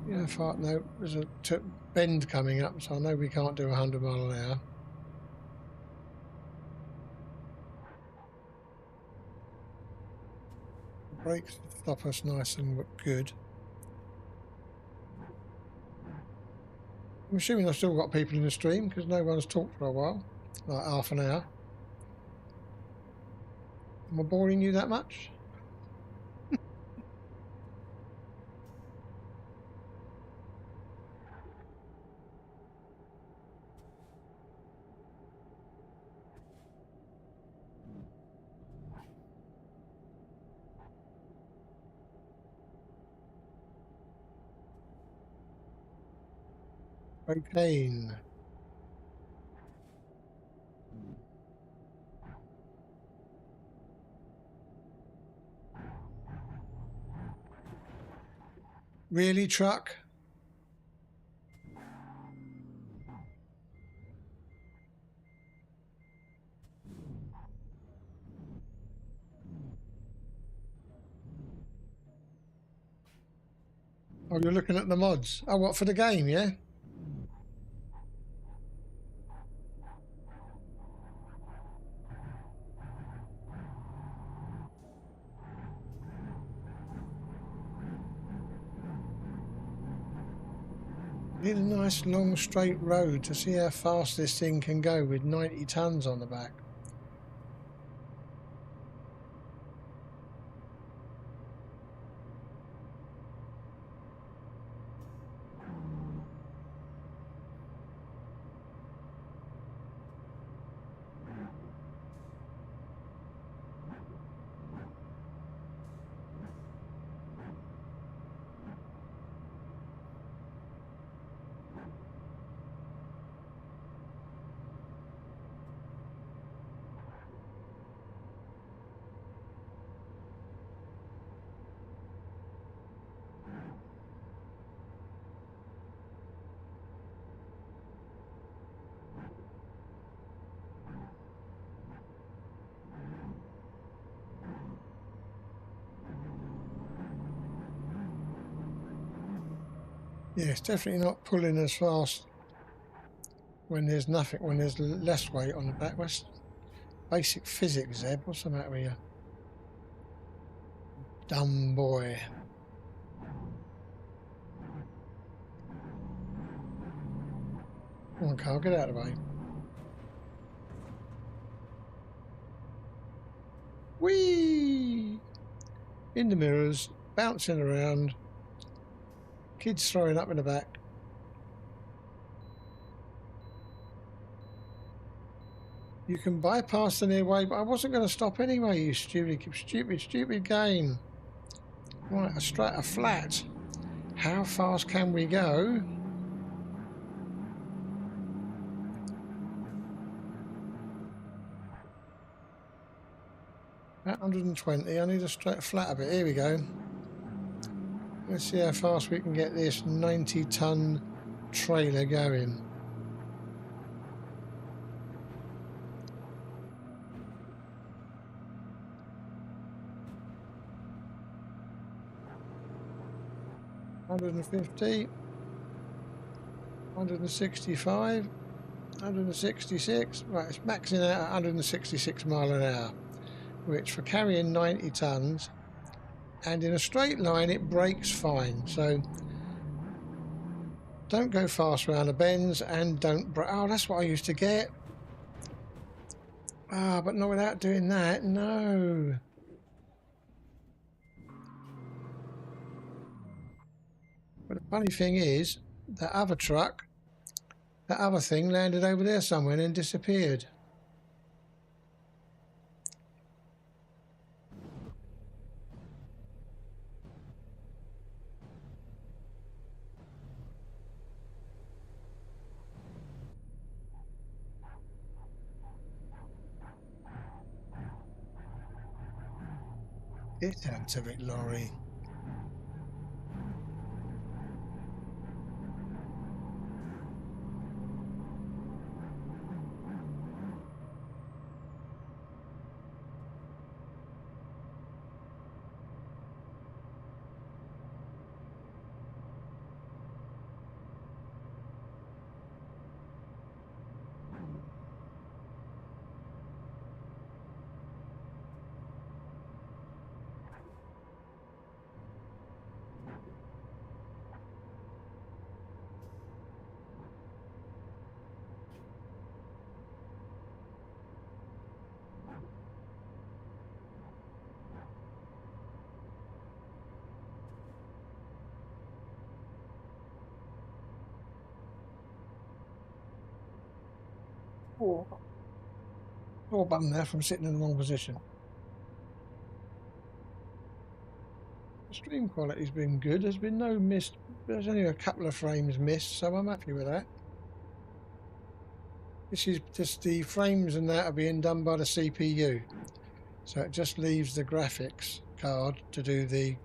Yeah, no, there's a bend coming up, so I know we can't do 100 miles an hour. Brakes stop us nice and good. I'm assuming I've still got people in the stream because no one's talked for a while, like half an hour. Am I boring you that much? Cocaine. Really, truck? Oh, you're looking at the mods. Oh, what, for the game, yeah? Need a nice long straight road to see how fast this thing can go with 90 tons on the back. Yeah, it's definitely not pulling as fast when there's nothing, when there's less weight on the back. That's basic physics, Zeb. What's the matter with you? Dumb boy. Come on, Carl, get out of the way. Whee! In the mirrors, bouncing around. Kids throwing up in the back. You can bypass the near way, but I wasn't going to stop anyway, you stupid game. Right, a flat. How fast can we go? About 120. I need a straight flat a bit. Here we go. Let's see how fast we can get this 90-ton trailer going. $150, $165, $166. Right, it's maxing out at 166 miles an hour, which for carrying 90 tons and in a straight line it brakes fine. So don't go fast around the bends and don't brake. Oh, that's what I used to get. Ah, but not without doing that. No. But the funny thing is, that other truck, that other thing landed over there somewhere and then disappeared. Get out of it, lorry. Poor bum there from sitting in the wrong position. The stream quality's been good. There's been no missed. There's only a couple of frames missed, so I'm happy with that. This is just the frames and that are being done by the CPU. So it just leaves the graphics card to do the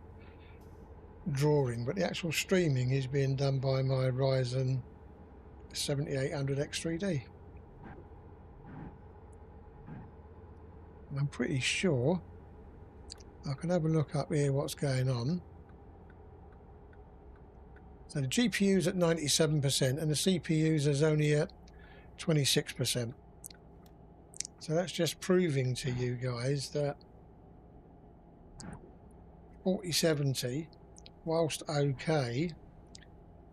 drawing, but the actual streaming is being done by my Ryzen 7800 X3D. I'm pretty sure I can have a look up here what's going on. So the GPU's at 97% and the CPU's is only at 26%. So that's just proving to you guys that 4070, whilst okay,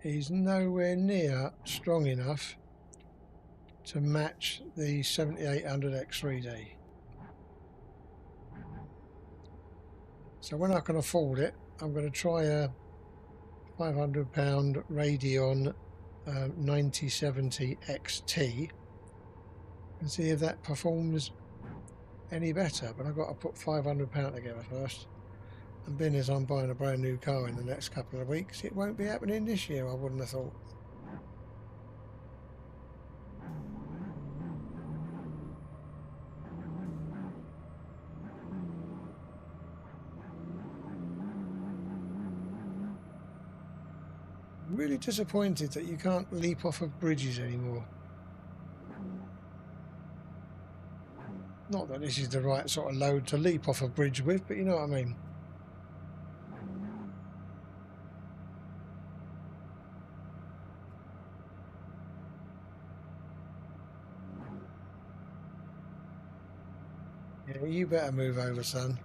is nowhere near strong enough to match the 7800 X3D. So when I can afford it, I'm going to try a £500 Radeon 9070 XT and see if that performs any better. But I've got to put £500 together first. And being as I'm buying a brand new car in the next couple of weeks, it won't be happening this year, I wouldn't have thought. Really disappointed that you can't leap off of bridges anymore. Not that this is the right sort of load to leap off a bridge with, but you know what I mean. Yeah, you better move over, son.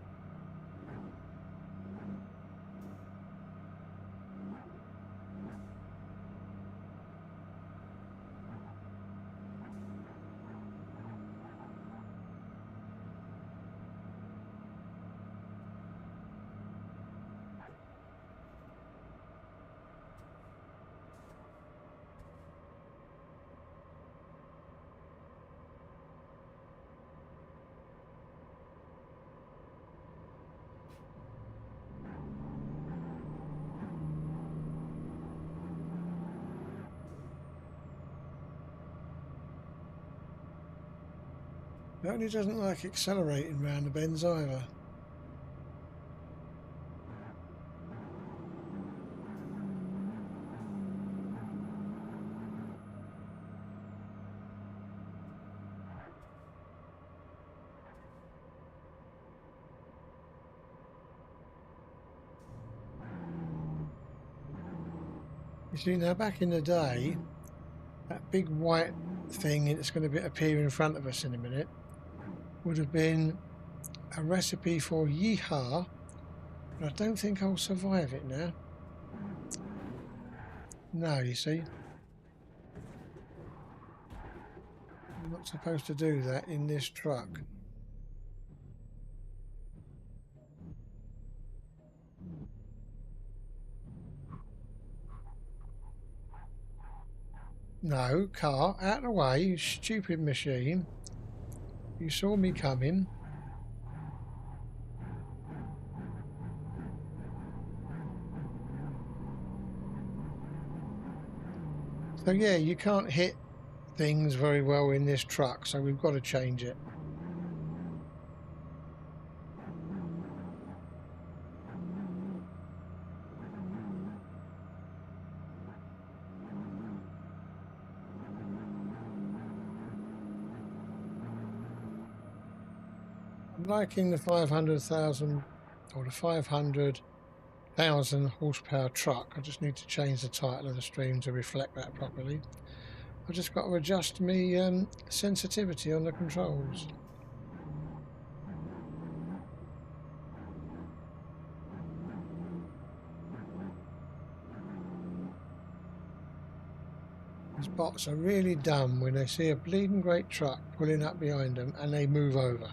It only doesn't like accelerating round the bends either. You see, now back in the day, that big white thing that's going to appear in front of us in a minute would have been a recipe for yeehaw, but I don't think I'll survive it now. No, you see, I'm not supposed to do that in this truck. No, car, out of the way, you stupid machine. You saw me coming. So yeah, you can't hit things very well in this truck, so we've got to change it. I'm liking the 500,000 or the 500,000 horsepower truck. I just need to change the title of the stream to reflect that properly. I've just got to adjust my sensitivity on the controls. These bots are really dumb when they see a bleeding great truck pulling up behind them and they move over.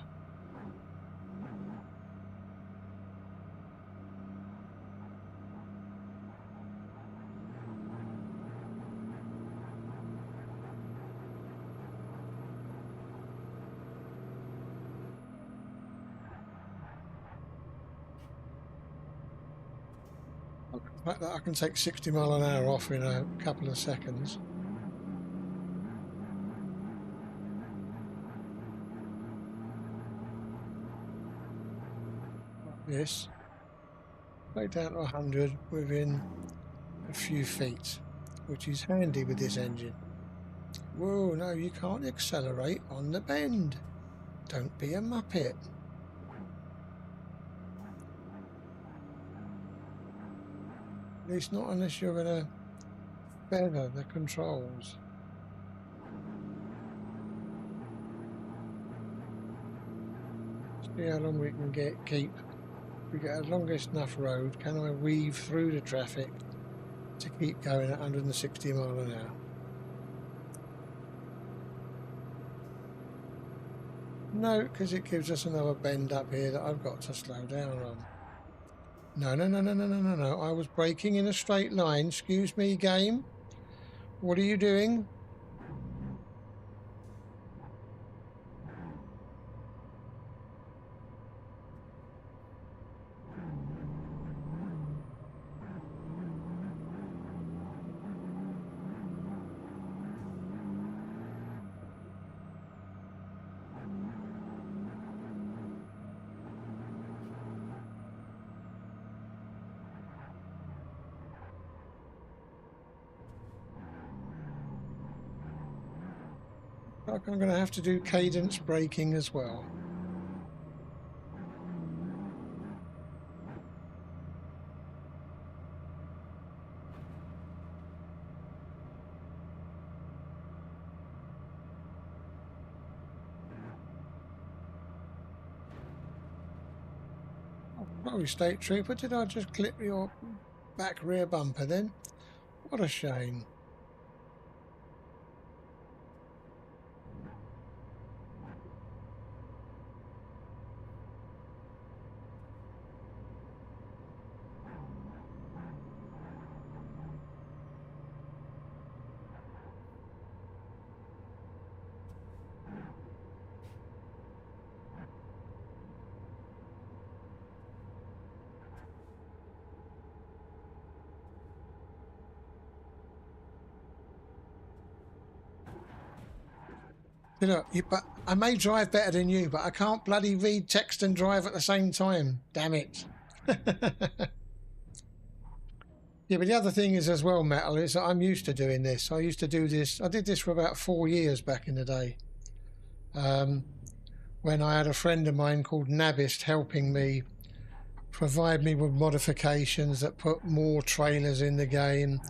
The fact that I can take 60 mile an hour off in a couple of seconds. Like this. Straight down to 100 within a few feet, which is handy with this engine. Whoa, no, you can't accelerate on the bend. Don't be a muppet. At least not unless you're going to feather the controls. See how long we can keep. If we get a longest enough road, can I weave through the traffic to keep going at 160 mile an hour? No, because it gives us another bend up here that I've got to slow down on. No, no, no, no, no, no, no, no. I was braking in a straight line. Excuse me, game. What are you doing? Like I'm going to have to do cadence braking as well. Sorry, State Trooper, did I just clip your back rear bumper then? What a shame. You know, but I may drive better than you, but I can't bloody read text and drive at the same time. Damn it. Yeah, but the other thing is as well, Metal, is that I'm used to doing this. I used to do this. I did this for about 4 years back in the day. When I had a friend of mine called Nabist helping me provide me with modifications that put more trailers in the game.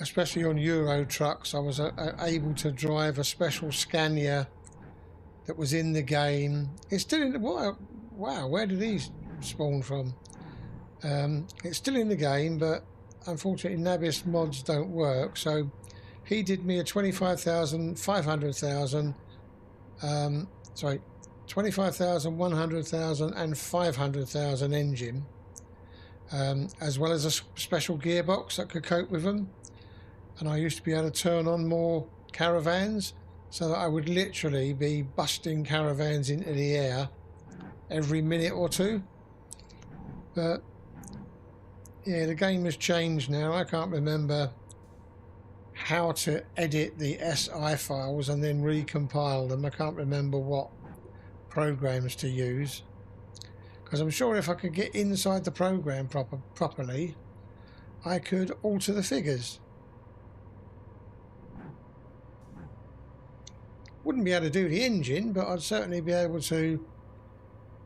Especially on Euro trucks, I was able to drive a special Scania that was in the game. It's still in the... Wow, where did these spawn from? It's still in the game, but unfortunately Nabis mods don't work, so he did me a 25,000, 500,000, sorry, 25,000, 100,000 and 500,000 engine, as well as a special gearbox that could cope with them. And I used to be able to turn on more caravans, so that I would literally be busting caravans into the air every minute or two. But yeah, the game has changed now. I can't remember how to edit the SI files and then recompile them. I can't remember what programs to use, because I'm sure if I could get inside the program properly, I could alter the figures. Wouldn't be able to do the engine, but I'd certainly be able to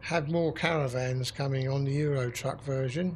have more caravans coming on the Euro truck version.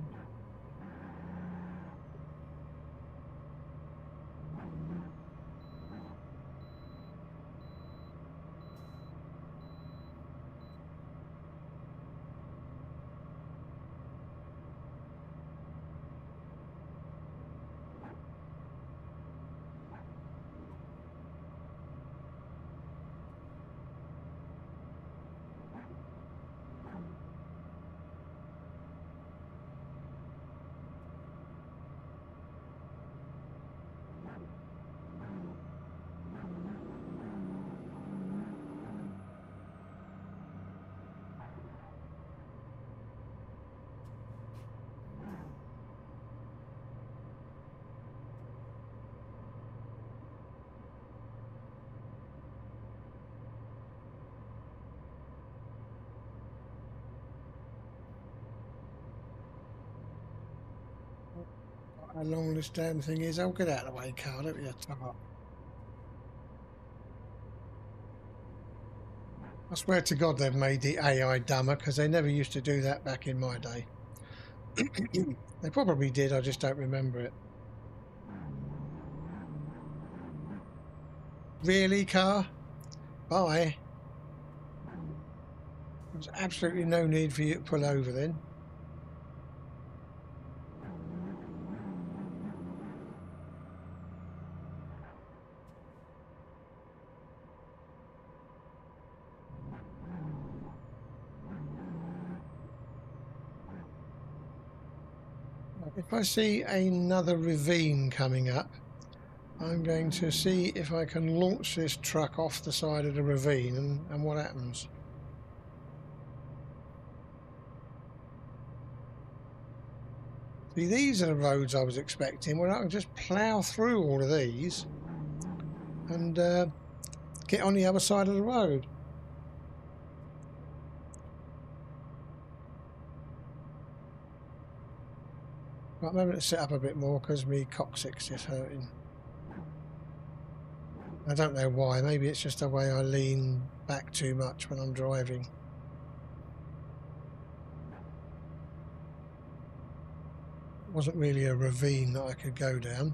How long this damn thing is. I'll get out of the way, car. Don't be a tart. I swear to God they've made the AI dumber, because they never used to do that back in my day. They probably did, I just don't remember it. Really, car? Bye. There's absolutely no need for you to pull over then. If I see another ravine coming up, I'm going to see if I can launch this truck off the side of the ravine and what happens. See, these are the roads I was expecting, where I can just plough through all of these and get on the other side of the road. Right, maybe let's sit up a bit more, because my coccyx is hurting. I don't know why. Maybe it's just the way I lean back too much when I'm driving. It wasn't really a ravine that I could go down.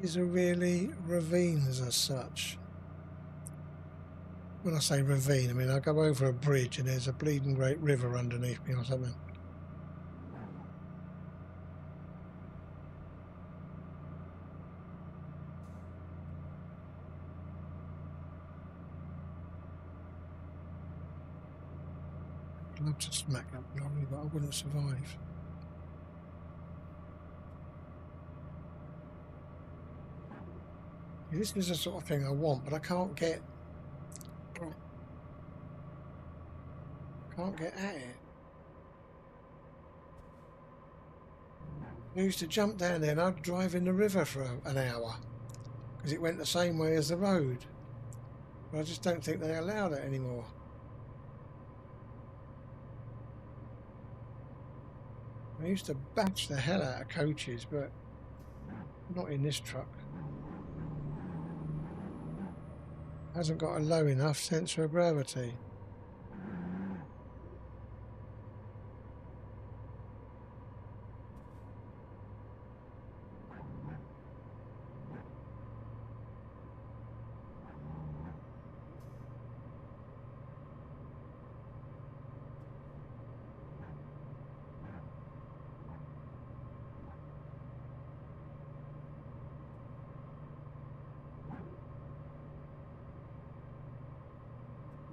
These are really ravines as such. When I say ravine, I mean I go over a bridge and there's a bleeding great river underneath me or something. I'd love to smack that lorry, but I wouldn't survive. This is the sort of thing I want, but I can't get at it. I used to jump down there and I'd drive in the river for an hour because it went the same way as the road. But I just don't think they allow that anymore. I used to bash the hell out of coaches, but not in this truck. Hasn't got a low enough centre of gravity.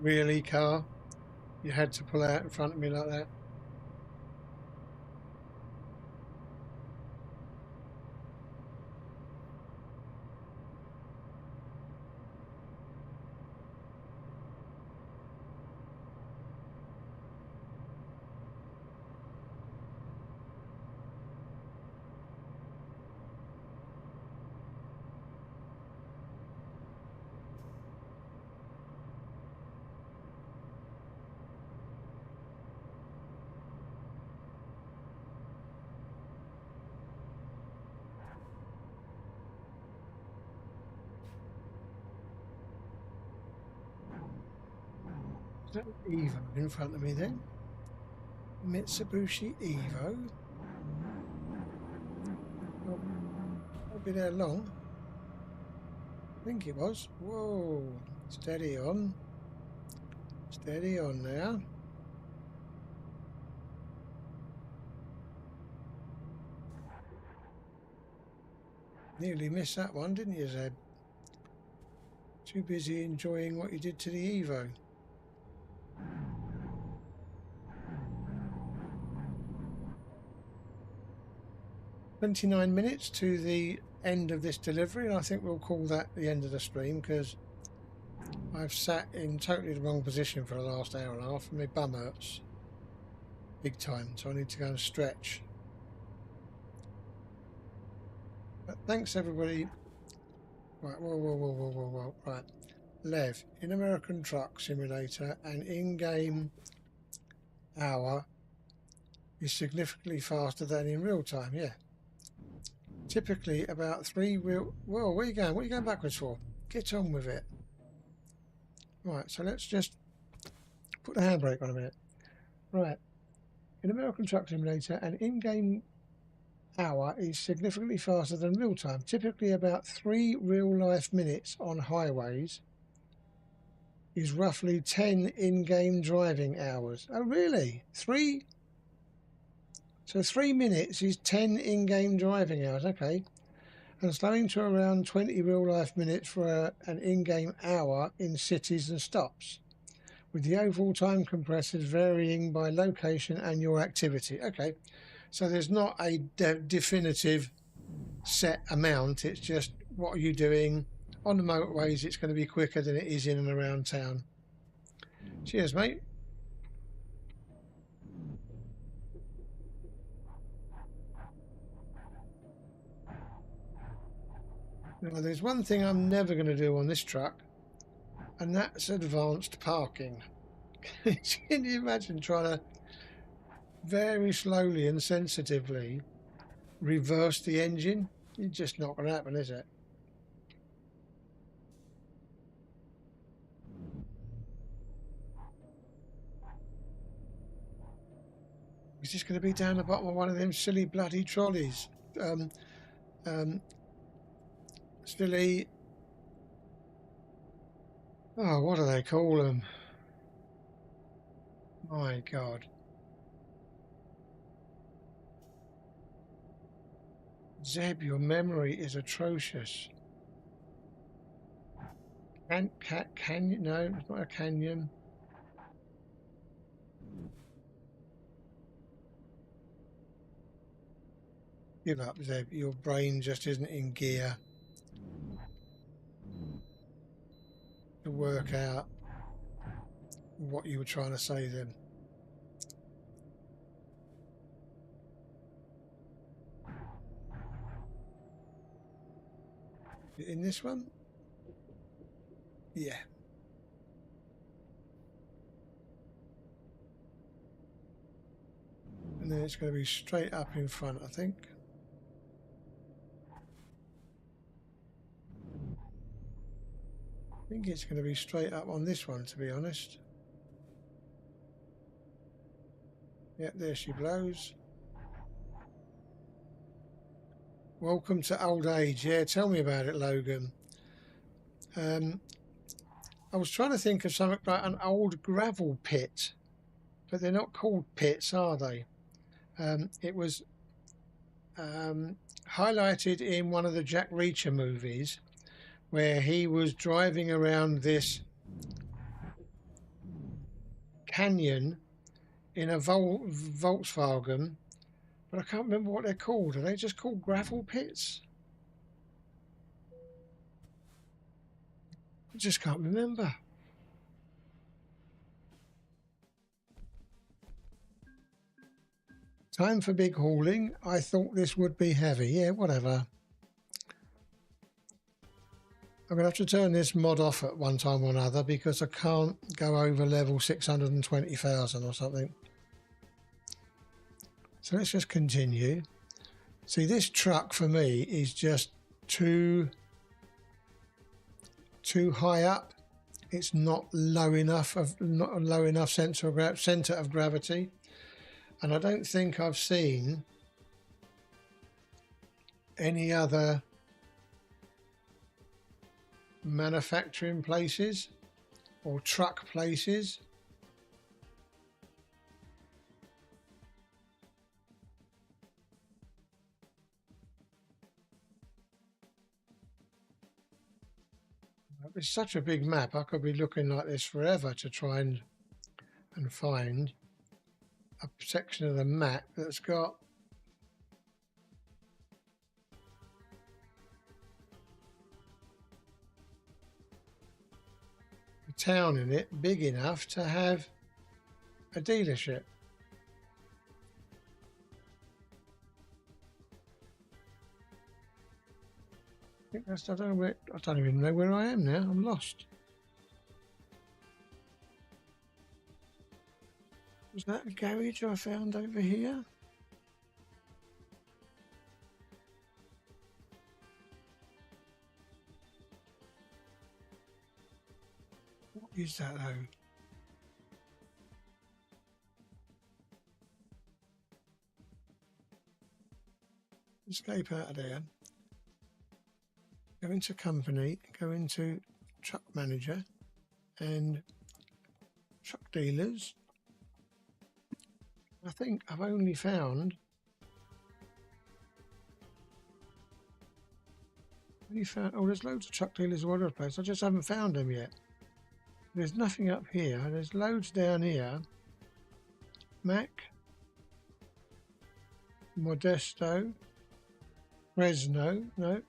Really, car? You had to pull out in front of me like that? Is that an Evo in front of me then? Mitsubishi Evo? Won't be there long. I think it was. Whoa, steady on. Steady on now. Nearly missed that one, didn't you, Zeb? Too busy enjoying what you did to the Evo. $29 to the end of this delivery, and I think we'll call that the end of the stream because I've sat in totally the wrong position for the last hour and a half and my bum hurts big time, so I need to go and stretch. But thanks everybody. Right, whoa. Right, Lev, in American Truck Simulator, an in-game hour is significantly faster than in real time. Yeah, typically about 3 real. Whoa, where are you going? What are you going backwards for? Get on with it. Right, so let's just put the handbrake on a minute. Right, in American Truck Simulator, an in-game hour is significantly faster than real time, typically about 3 real-life minutes on highways is roughly 10 in-game driving hours. Oh, really? 3? So 3 minutes is 10 in-game driving hours, okay. And slowing to around 20 real-life minutes for an in-game hour in cities and stops, with the overall time compressors varying by location and your activity. Okay, so there's not a definitive set amount, it's just what are you doing. On the motorways it's going to be quicker than it is in and around town. Cheers, mate. Now there's one thing I'm never going to do on this truck, and that's advanced parking. Can you imagine trying to very slowly and sensitively reverse the engine? It's just not going to happen, is it? It's just going to be down the bottom of one of them silly bloody trolleys. silly. Oh, what do they call them? My God. Zeb, your memory is atrocious. Canyon? No, it's not a canyon. Give up, Zeb. Your brain just isn't in gear to work out what you were trying to say then. In this one? Yeah. And then it's going to be straight up in front, I think. I think it's going to be straight up on this one, to be honest. Yeah, there she blows. Welcome to old age. Yeah, tell me about it, Logan. I was trying to think of something like an old gravel pit, but they're not called pits, are they? It was highlighted in one of the Jack Reacher movies where he was driving around this canyon in a Volkswagen, but I can't remember what they're called. Are they just called gravel pits? I just can't remember. Time for big hauling. I thought this would be heavy. Yeah, whatever. I'm going to have to turn this mod off at one time or another because I can't go over level 620,000 or something. So let's just continue. See, this truck for me is just too high up. It's not low enough center of gravity, and I don't think I've seen any other manufacturing places or truck places it's such a big map. I could be looking like this forever to try and find a section of the map that's got a town in it big enough to have a dealership. I think that's, I don't even know where I am now. I'm lost. Was that a garage I found over here? What is that though? Escape out of there. Go into company, go into truck manager and truck dealers. I think I've only found oh, there's loads of truck dealers all over the place. I just haven't found them yet. There's nothing up here. There's loads down here. Mack, Modesto, Fresno, no.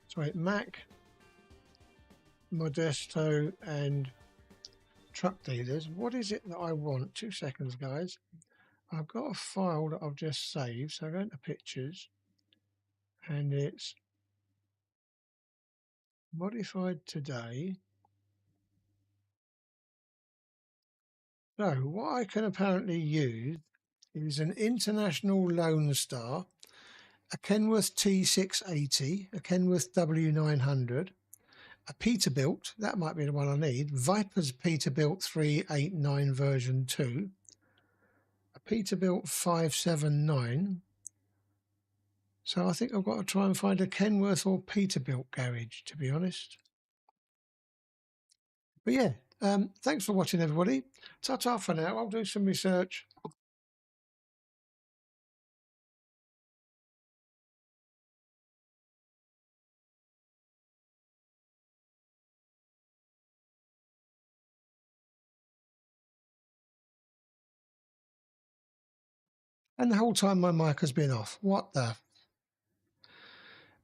Sorry, Mack, Modesto, and truck dealers. What is it that I want? 2 seconds, guys. I've got a file that I've just saved. So I go into pictures, and it's modified today. So what I can apparently use is an International Lone Star, a Kenworth T680, a Kenworth W900, a Peterbilt, that might be the one I need, Viper's Peterbilt 389 version 2, a Peterbilt 579, So I think I've got to try and find a Kenworth or Peterbilt garage, to be honest. But yeah, thanks for watching, everybody. Ta-ta for now. I'll do some research. And the whole time my mic has been off. What the?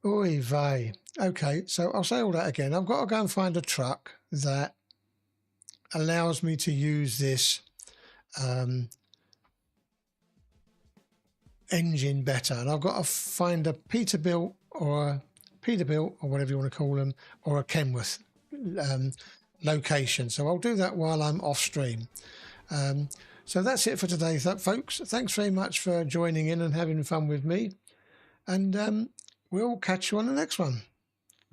Oy vey. Okay, so I'll say all that again. I've got to go and find a truck that allows me to use this engine better. And I've got to find a Peterbilt or whatever you want to call them, or a Kenworth location. So I'll do that while I'm off stream. So that's it for today, folks. Thanks very much for joining in and having fun with me. And we'll catch you on the next one.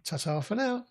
Ta-ta for now.